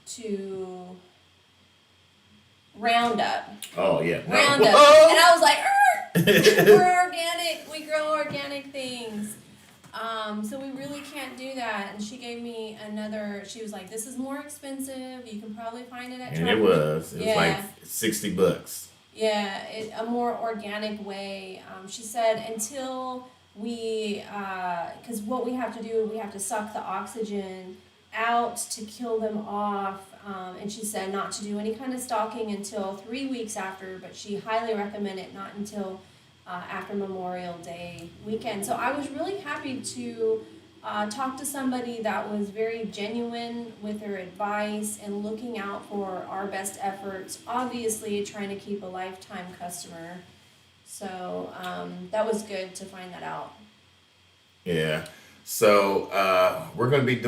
to Roundup. Oh, yeah. Roundup. And I was like, we're organic. We grow organic things. So we really can't do that. And she gave me she was like, this is more expensive. You can probably find it at And Trevor. it was like $60. Yeah, a more organic way. She said until we, because what we have to do, we have to suck the oxygen out to kill them off. And she said not to do any kind of stocking until 3 weeks after, but she highly recommended not until after Memorial Day weekend. So I was really happy to talk to somebody that was very genuine with their advice and looking out for our best efforts, obviously trying to keep a lifetime customer. So that was good to find that out. Yeah. So we're going to be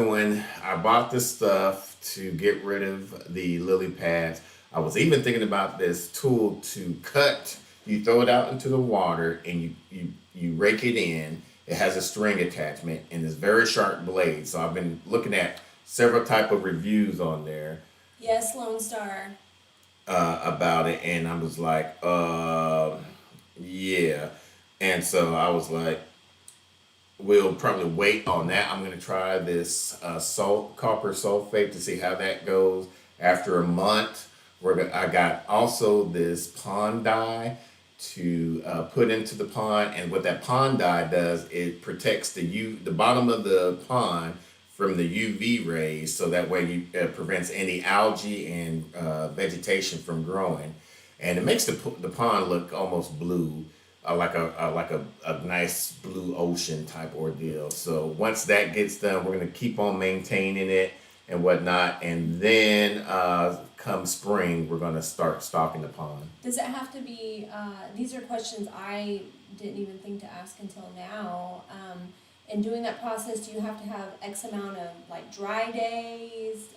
I bought this stuff to get rid of the lily pads. I was even thinking about this tool to cut. You throw it out into the water and you rake it in. It has a string attachment and it's very sharp blade. So I've been looking at several type of reviews on there. Yes, Lone Star. About it, and I was like, yeah. And so I was like, we'll probably wait on that. I'm gonna try this copper sulfate to see how that goes. After a month, I got also this pond dye to put into the pond, and what that pond dye does, it protects the bottom of the pond from the UV rays, so that way it prevents any algae and vegetation from growing, and it makes the pond look almost blue, like a nice blue ocean type ordeal. So once that gets done, we're gonna keep on maintaining it and whatnot, and then come spring, we're gonna start stocking the pond. Does it have to be? These are questions I didn't even think to ask until now. In doing that process, do you have to have X amount of like dry days?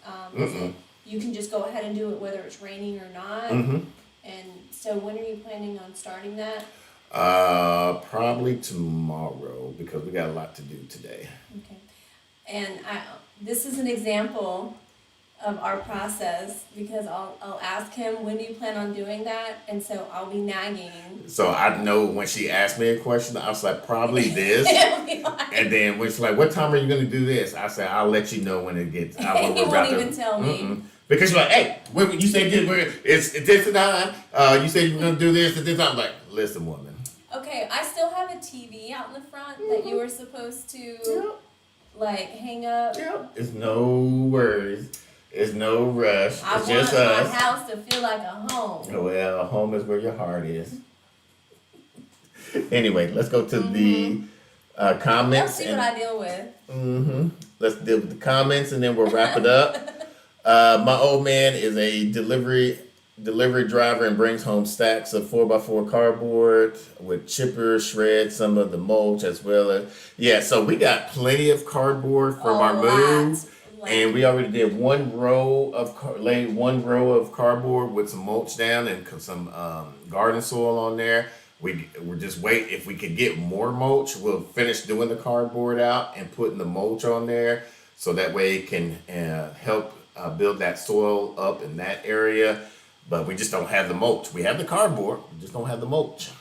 You can just go ahead and do it whether it's raining or not. Mm-hmm. And so when are you planning on starting that? Probably tomorrow because we got a lot to do today. Okay. And this is an example of our process because I'll ask him, when do you plan on doing that? And so I'll be nagging. So I know when she asked me a question, I was like, probably this. And then when she's like, what time are you going to do this? I said, I'll let you know when it gets. He won't even tell me. Because you're like, hey, you said it's this time. You said you were going to do this at this time. I'm like, listen, woman. Okay, I still have a TV out in the front that you were supposed to like hang up. Yep. It's no worries. It's no rush. I it's want just us. my house to feel like a home. Well, a home is where your heart is. Anyway, let's go to the comments. Let's see what I deal with. Let's deal with the comments and then we'll wrap it up. My old man is a delivery driver and brings home stacks of 4x4 cardboard with chippers, shreds some of the mulch as well as so we got plenty of cardboard from our move. And we already did one row of cardboard with some mulch down and some garden soil on there. We're just wait. If we could get more mulch, we'll finish doing the cardboard out and putting the mulch on there, so that way it can help build that soil up in that area. But we just don't have the mulch. We have the cardboard, we just don't have the mulch.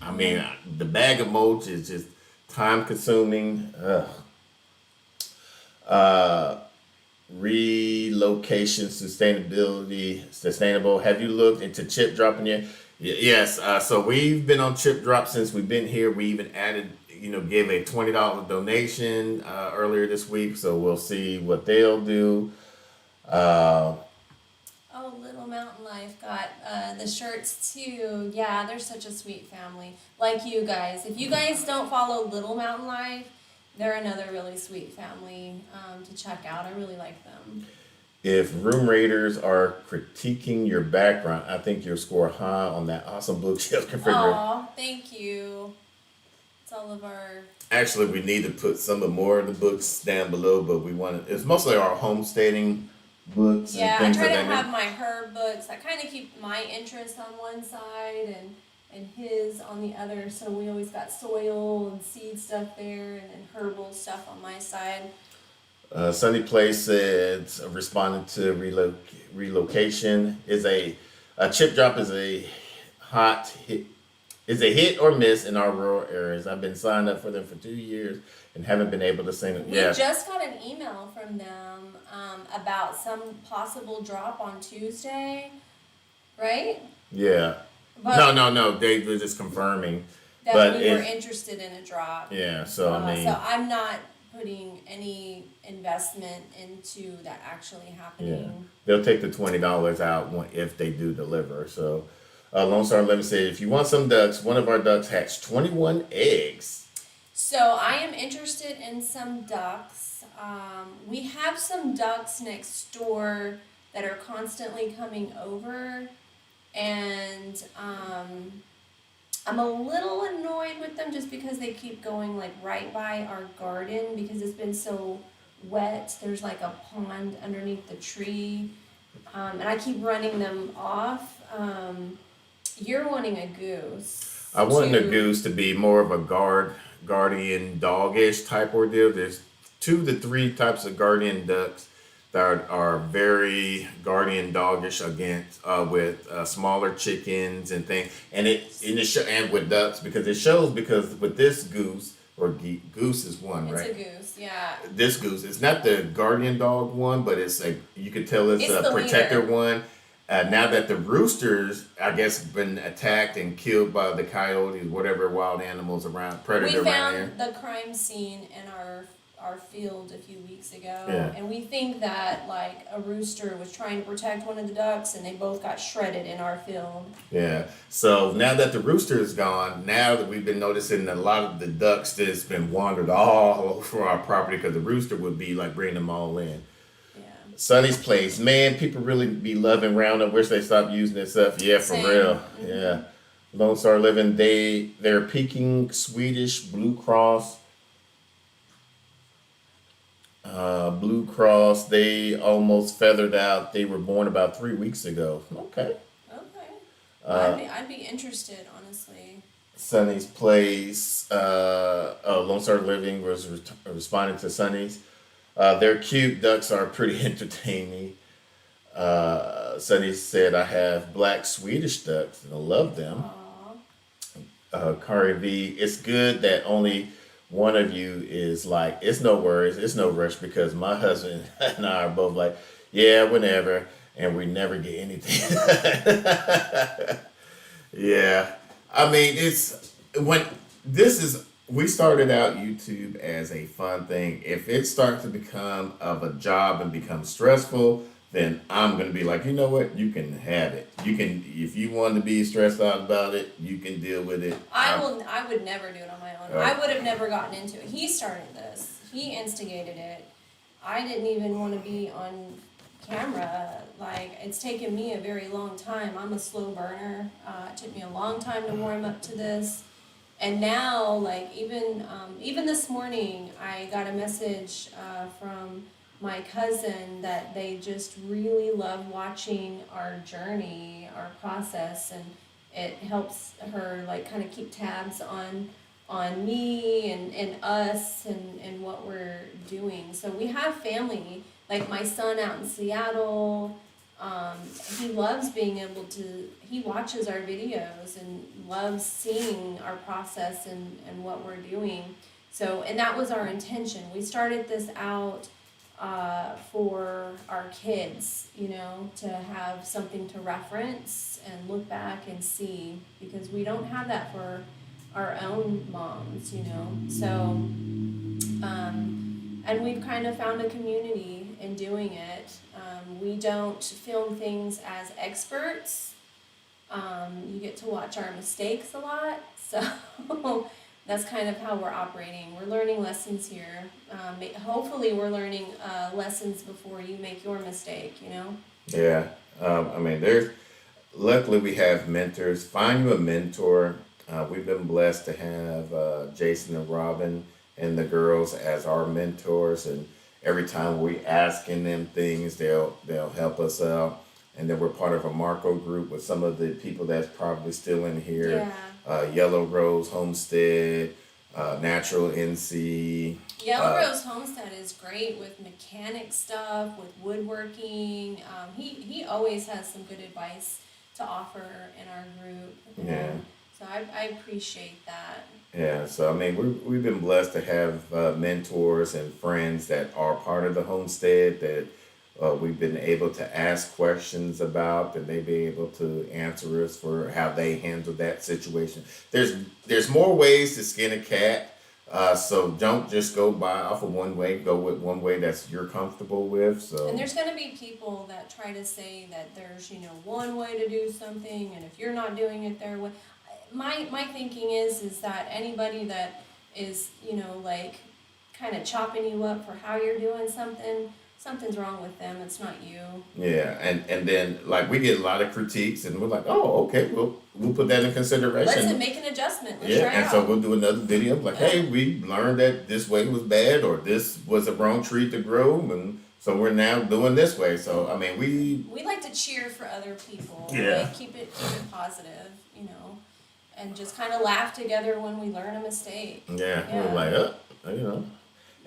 I mean, the bag of mulch is just time consuming. Relocation sustainable. Have you looked into chip dropping yet? Yes. So we've been on chip drop since we've been here. We even added give a $20 donation earlier this week, so we'll see what they'll do. Uh, Oh, Little Mountain Life got the shirts too. Yeah, they're such a sweet family. Like you guys. If you guys don't follow Little Mountain Life, they're another really sweet family to check out. I really like them. if room raiders are critiquing your background, I think you'll score high on that awesome bookshelf configurator. Aw, thank you. It's all of our. Actually, we need to put some of more of the books down below, but it's mostly our homesteading books Yeah, and I things try of to that nature. have my herb books. I kind of keep my interest on one side and his on the other. So we always got soil and seed stuff there and herbal stuff on my side. Sunny Place said, responding to relocation is a chip drop is a hot hit. Is a hit or miss in our rural areas. I've been signed up for them for 2 years and haven't been able to sing it. We just got an email from them about some possible drop on Tuesday, right? Yeah. But No. They were just confirming. that but we were it- interested in a drop. Yeah. So I mean, So I'm not putting any investment into that actually happening. yeah, they'll take the $20 out if they do deliver. So, Lone Star Living said, if you want some ducks, one of our ducks hatched 21 eggs. So I am interested in some ducks. We have some ducks next door that are constantly coming over, and I'm a little annoyed with them just because they keep going like right by our garden because it's been so wet. There's like a pond underneath the tree, and I keep running them off. You're wanting a goose. I want the to- goose to be more of a guardian dog-ish type ordeal. There's 2 to 3 types of guardian ducks that are very guardian doggish against with smaller chickens and things, and and with ducks because with this goose goose is one, It's right? a goose, yeah. This goose, it's not the guardian dog one, but you could tell it's It's a the protector leader. one. Now that the roosters, I guess, been attacked and killed by the coyotes, whatever wild animals around, predator We around here. found the crime scene in our field a few weeks ago, Yeah. and we think that like a rooster was trying to protect one of the ducks, and they both got shredded in our field. Yeah. So now that the rooster is gone, now that we've been noticing that a lot of the ducks that's been wandered all over our property because the rooster would be like bringing them all in. Yeah. Sonny's Place, man, people really be loving Roundup. Wish they stopped using that stuff. Yeah, for Same. real. Mhm. Yeah. Lone Star Living, they're peaking Swedish Blue Cross. Blue Cross, they almost feathered out. They were born about 3 weeks ago. Okay. Okay. I'd be interested, honestly. Sonny's Place, Lone Star Living was responding to Sonny's. Their cute ducks are pretty entertaining. Sonny said, I have black Swedish ducks and I love them. Aw. Kari V, it's good that only one of you is like, it's no worries, it's no rush because my husband and I are both like, yeah, whenever, and we never get anything. Yeah. I mean, we started out YouTube as a fun thing. If it starts to become of a job and become stressful, then I'm going to be like, you know what? You can have it. You can, if you want to be stressed out about it, you can deal with it. I would never do it on my own. Right. I would have never gotten into it. He started this. He instigated it. I didn't even want to be on camera. Like, it's taken me a very long time. I'm a slow burner. It took me a long time to warm up to this. And now, like, even this morning, I got a message from my cousin that they just really love watching our journey, our process, and it helps her like kind of keep tabs on me and us and what we're doing. So we have family, like my son out in Seattle. He loves being able to, he watches our videos and loves seeing our process and what we're doing. So, and that was our intention. We started this out for our kids, you know, to have something to reference and look back and see, because we don't have that for our own moms, you know. So, and we've kind of found a community in doing it. We don't film things as experts. You get to watch our mistakes a lot, so that's kind of how we're operating. We're learning lessons here. Hopefully, we're learning lessons before you make your mistake, you know? Yeah. I mean, luckily we have mentors. Find you a mentor. We've been blessed to have Jason and Robin and the girls as our mentors, and every time we asking them things, they'll help us out. And then we're part of a Marco group with some of the people that's probably still in here. Yeah. Yellow Rose Homestead, Natural NC. Yellow Rose Homestead is great with mechanic stuff, with woodworking. He always has some good advice to offer in our group. Yeah. So I appreciate that. Yeah, so I mean, we've been blessed to have mentors and friends that are part of the homestead that we've been able to ask questions about, and they be able to answer us for how they handle that situation. There's more ways to skin a cat, so don't just go by off of one way. Go with one way that's you're comfortable with. So And there's going to be people that try to say that there's, one way to do something, and if you're not doing it their way, my thinking is that anybody that is, like kind of chopping you up for how you're doing something's wrong with them. It's not you. yeah, and then like we get a lot of critiques, and we're like, oh, okay, we'll put that in consideration. Let's make an adjustment. Let's Yeah, try and out. so we'll do another video like, hey, we learned that this way was bad, or this was a wrong tree to grow, and so we're now doing this way. So I mean, we like to cheer for other people. Yeah. Like, keep it positive, and just kind of laugh together when we learn a mistake. yeah, Yeah. we're like,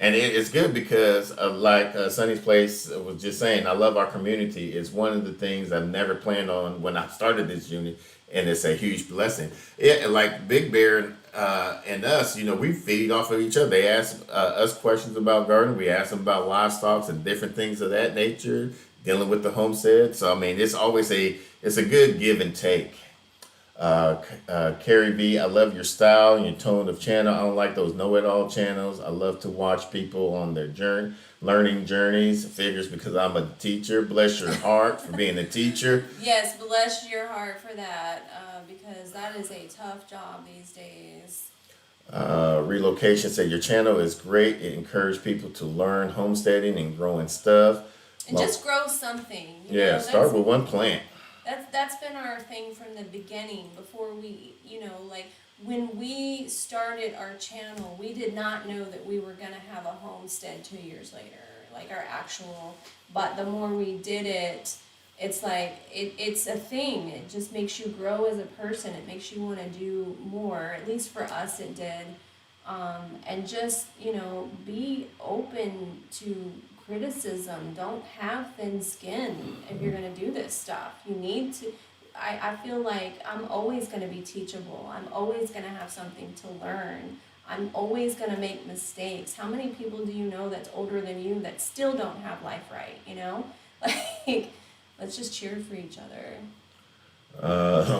and it's good because like Sunny's Place was just saying, I love our community. It's one of the things I never planned on when I started this unit, and it's a huge blessing. Yeah, like Big Bear and us, we feed off of each other. They ask us questions about gardening. We ask them about livestock and different things of that nature, dealing with the homestead. So I mean, it's a good give and take. Carrie V, I love your style and your tone of channel. I don't like those know-it-all channels. I love to watch people on their learning journeys. Figures because I'm a teacher. Bless your heart for being a teacher. Yes, bless your heart for that, because that is a tough job these days. Relocation said your channel is great. It encouraged people to learn homesteading and growing stuff. And just grow something. Yeah, start with one plant. That's been our thing from the beginning. Before we, like when we started our channel, we did not know that we were gonna have a homestead 2 years later, like our actual. But the more we did it, it's like it's a thing. It just makes you grow as a person. It makes you want to do more. At least for us, it did. And just be open to criticism. Don't have thin skin if you're going to do this stuff. You need to. I feel like I'm always going to be teachable. I'm always going to have something to learn. I'm always going to make mistakes. How many people do you know that's older than you that still don't have life right? Like, let's just cheer for each other.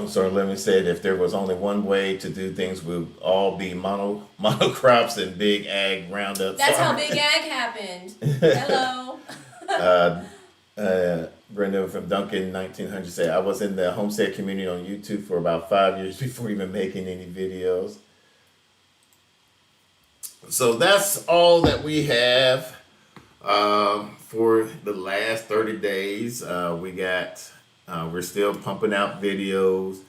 So let me say it. If there was only one way to do things, we'd all be monocrops and big ag roundup. That's how big ag happened. Hello. Brenda from Duncan 1900 said, I was in the homestead community on YouTube for about 5 years before even making any videos. So that's all that we have for the last 30 days. We're still pumping out videos.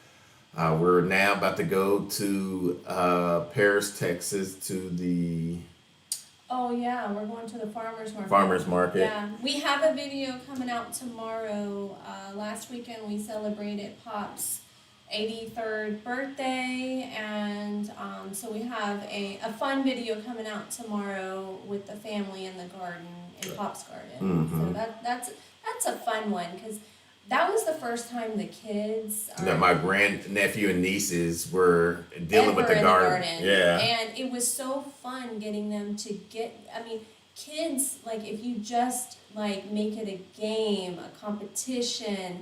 We're now about to go to Paris, Texas, to the Oh yeah, we're going to the farmer's market. Yeah, we have a video coming out tomorrow. Last weekend we celebrated Pop's 83rd birthday, and so we have a fun video coming out tomorrow with the family in the garden, in Pop's garden. Mm-hmm. So that's a fun one, because that was the first time the kids that my grandnephew and nieces were dealing with the in garden. Yeah. And it was so fun getting them to kids, like, if you just like make it a game, a competition,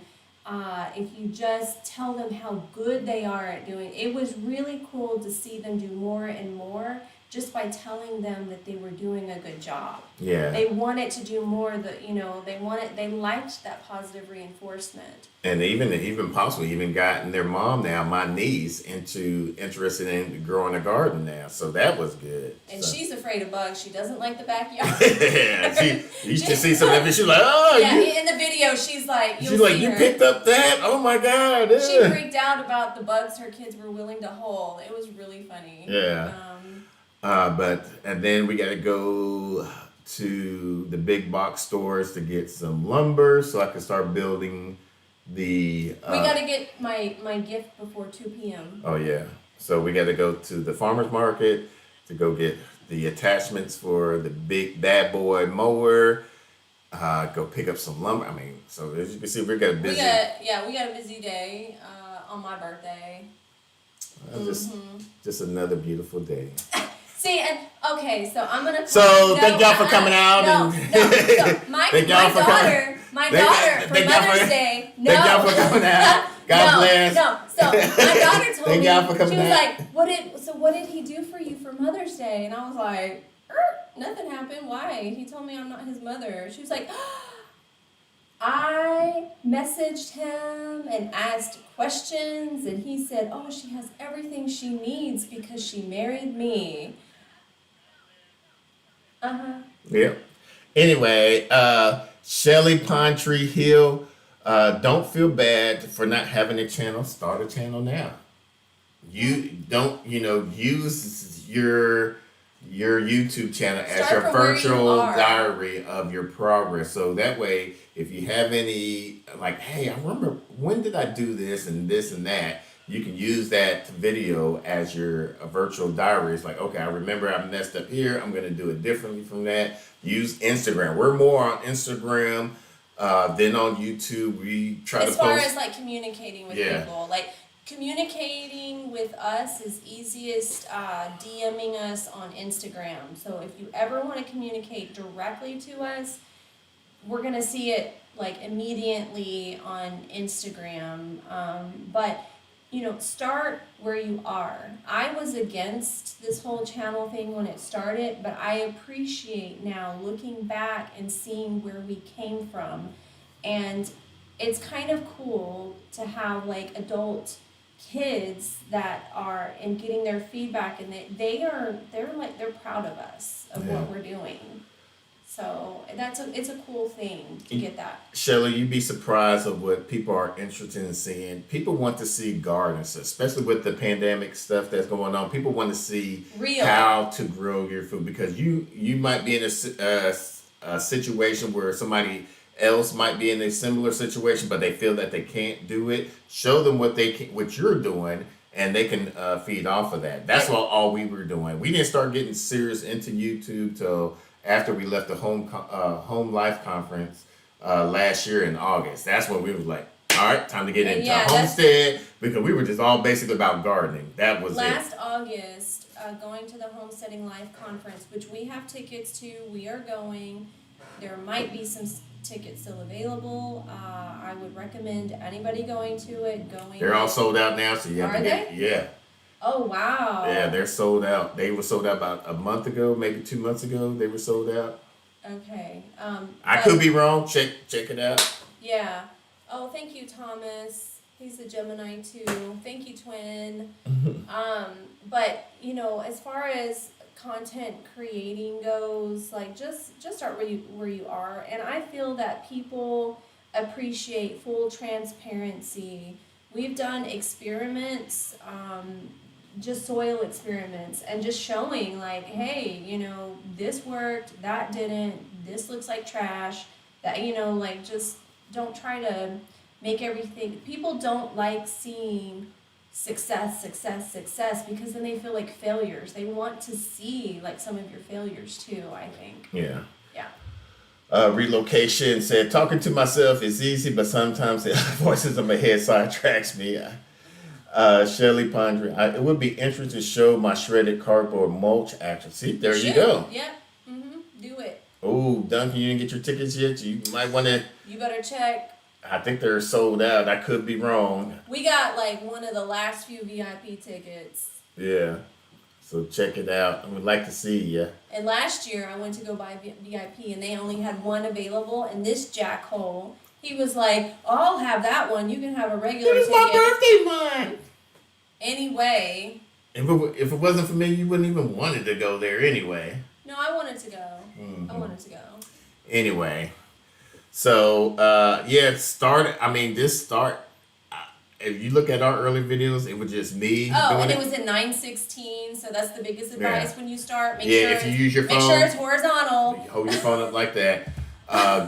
if you just tell them how good they are at doing it. Was really cool to see them do more and more just by telling them that they were doing a good job. Yeah. They wanted to do more, they liked that positive reinforcement. And even possibly even gotten their mom now, my niece, interested in growing a garden now. So that was good. And so. She's afraid of bugs. She doesn't like the backyard. Yeah, she used to see some of it. She's like, oh, yeah. In the video, she's like, you picked up that? Oh my God! Yeah. She freaked out about the bugs her kids were willing to hold. It was really funny. Yeah. And then we got to go to the big box stores to get some lumber so I can start building the. We got to get my gift before 2 p.m. Oh yeah, so we got to go to the farmer's market to go get the attachments for the big bad boy mower. Go pick up some lumber. I mean, so as you can see, we got a busy. We got a busy day on my birthday. Just another beautiful day. See, and okay, so I'm gonna. Thank y'all for coming out. No. My daughter for Mother's Day. No. Thank y'all for coming out. God bless. No. So my daughter told Thank me. y'all for coming She was out. like, what did he do for you for Mother's Day? And I was like, nothing happened. Why? He told me I'm not his mother. She was like, I messaged him and asked questions, and he said, oh, she has everything she needs because she married me. Yeah. Anyway, Shelly Poultry Hill, don't feel bad for not having a channel. Start a channel now. You don't, use your YouTube channel as your virtual diary of your progress. So that way, if you have any, like, hey, I remember when did I do this and that, you can use that video as your virtual diary. It's like, okay, I remember I messed up here. I'm going to do it differently from that. Use Instagram. We're more on Instagram than on YouTube. We try to post. As far as like communicating with people, like communicating with us is easiest DMing us on Instagram. So if you ever want to communicate directly to us, we're going to see it like immediately on Instagram. But start where you are. I was against this whole channel thing when it started, but I appreciate now looking back and seeing where we came from. And it's kind of cool to have like adult kids that are and getting their feedback, and they're proud of us of what we're doing. So it's a cool thing to get that. Shelly, you'd be surprised of what people are interested in seeing. People want to see gardens, especially with the pandemic stuff that's going on. People want to see how to grow your food, because you might be in a situation where somebody else might be in a similar situation, but they feel that they can't do it. Show them what you're doing, and they can feed off of that. That's all we were doing. We didn't start getting serious into YouTube till after we left the home life conference last year in August. That's when we was like, all right, time to get into homestead, because we were just all basically about gardening. That was last August, going to the Homesteading Life Conference, which we have tickets to. We are going. There might be some tickets still available. I would recommend anybody going to it. They're all sold out now, so you have to get. Yeah. Oh, wow. Yeah, they're sold out. They were sold out about a month ago, maybe 2 months ago. They were sold out. Okay. I could be wrong. Check it out. Yeah. Oh, thank you, Thomas. He's a Gemini too. Thank you, twin. But as far as content creating goes, like just start where you are, and I feel that people appreciate full transparency. We've done experiments, just soil experiments, and just showing like, hey, this worked, that didn't, this looks like trash, that, like, just don't try to make everything. People don't like seeing success, because then they feel like failures. They want to see like some of your failures too, I think. Yeah. Yeah. Relocation said, talking to myself is easy, but sometimes the voices in my head sidetracks me. Shelly Poultry, it would be interesting to show my shredded cardboard mulch action. See, there you go. Yeah. Do it. Oh, Duncan, you didn't get your tickets yet? You might want to. You better check. I think they're sold out. I could be wrong. We got like one of the last few VIP tickets. Yeah. So check it out. I would like to see you. And last year I went to go buy VIP and they only had one available. And this jackhole, he was like, oh, "I'll have that one. You can have a regular ticket." It's my birthday month. Anyway. If it wasn't for me, you wouldn't even wanted to go there anyway. No, I wanted to go. Mm-hmm. I wanted to go. Anyway, so this start. If you look at our early videos, it was just me. Oh, and it was at 9:16, so that's the biggest advice when you start. Make sure if you use your phone, make sure it's horizontal. Hold your phone up like that.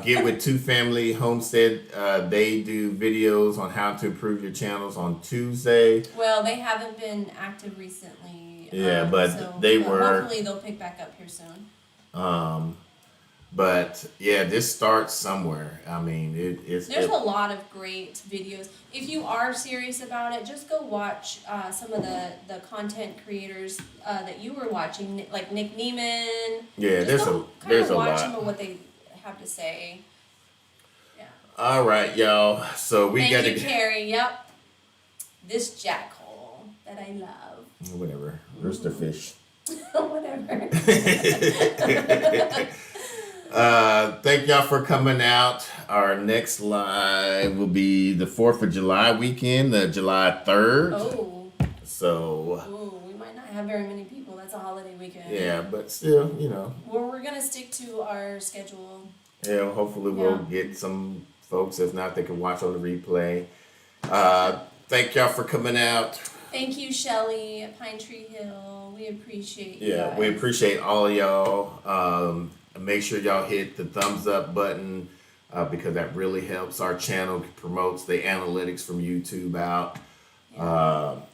Get with Two Family Homestead. They do videos on how to improve your channels on Tuesday. Well, they haven't been active recently. They were. Hopefully, they'll pick back up here soon. But yeah, this starts somewhere. I mean, there's a lot of great videos. If you are serious about it, just go watch some of the content creators that you were watching, like Nick Neiman. Yeah, there's a lot. Watch some of what they have to say. Yeah. All right, y'all. So we got to. Thank you, Carrie. Yep. This jackhole that I love. Whatever. Rooster fish. Whatever. Thank y'all for coming out. Our next live will be the 4th of July weekend, the July 3rd. Oh. So. We might not have very many people. That's a holiday weekend. Yeah, but still, Well, we're going to stick to our schedule. Yeah, hopefully we'll get some folks. If not, they can watch on the replay. Thank y'all for coming out. Thank you, Shelly at Pine Tree Hill. We appreciate you guys. We appreciate all of y'all. Make sure y'all hit the thumbs up button because that really helps our channel, promotes the analytics from YouTube out.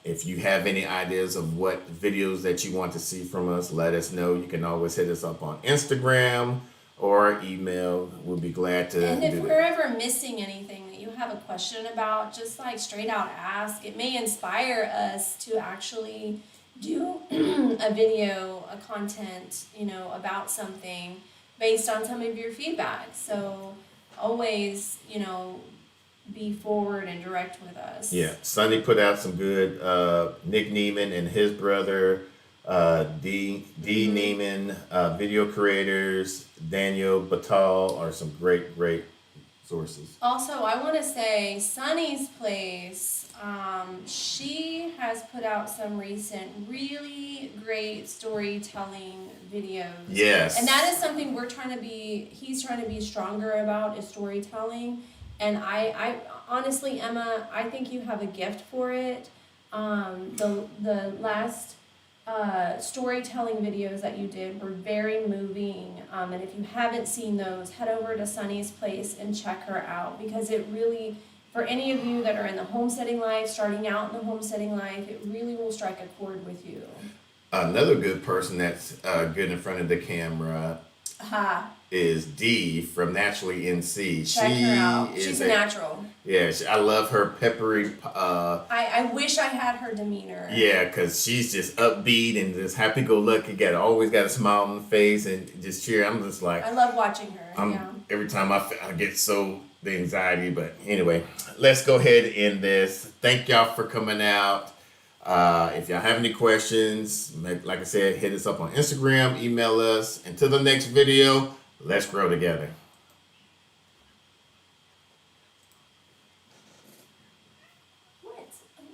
If you have any ideas of what videos that you want to see from us, let us know. You can always hit us up on Instagram or email. We'll be glad to And if do we're that. ever missing anything that you have a question about, just like straight out ask. It may inspire us to actually do a video, a content, about something based on some of your feedback. So always, be forward and direct with us. Yeah, Sonny put out some good Nick Neiman and his brother D Neiman video creators. Daniel Batal are some great sources. Also, I want to say Sunny's Place, she has put out some recent really great storytelling videos. Yes. And that is something he's trying to be stronger about, is storytelling. And I honestly, Emma, I think you have a gift for it. The last storytelling videos that you did were very moving. And if you haven't seen those, head over to Sunny's Place and check her out, because it really, for any of you that are in the homesteading life, starting out in the homesteading life, it really will strike a chord with you. Another good person that's good in front of the camera is Dee from Naturally NC. Check her out. She's a natural. Yeah, I love her peppery. I wish I had her demeanor. Yeah, because she's just upbeat and just happy-go-lucky. Always got a smile on the face and just cheer. I'm just like, I love watching her. Every time I get the anxiety. But anyway, let's go ahead and end this. Thank y'all for coming out. If y'all have any questions, like I said, hit us up on Instagram, email us. Until the next video, let's grow together.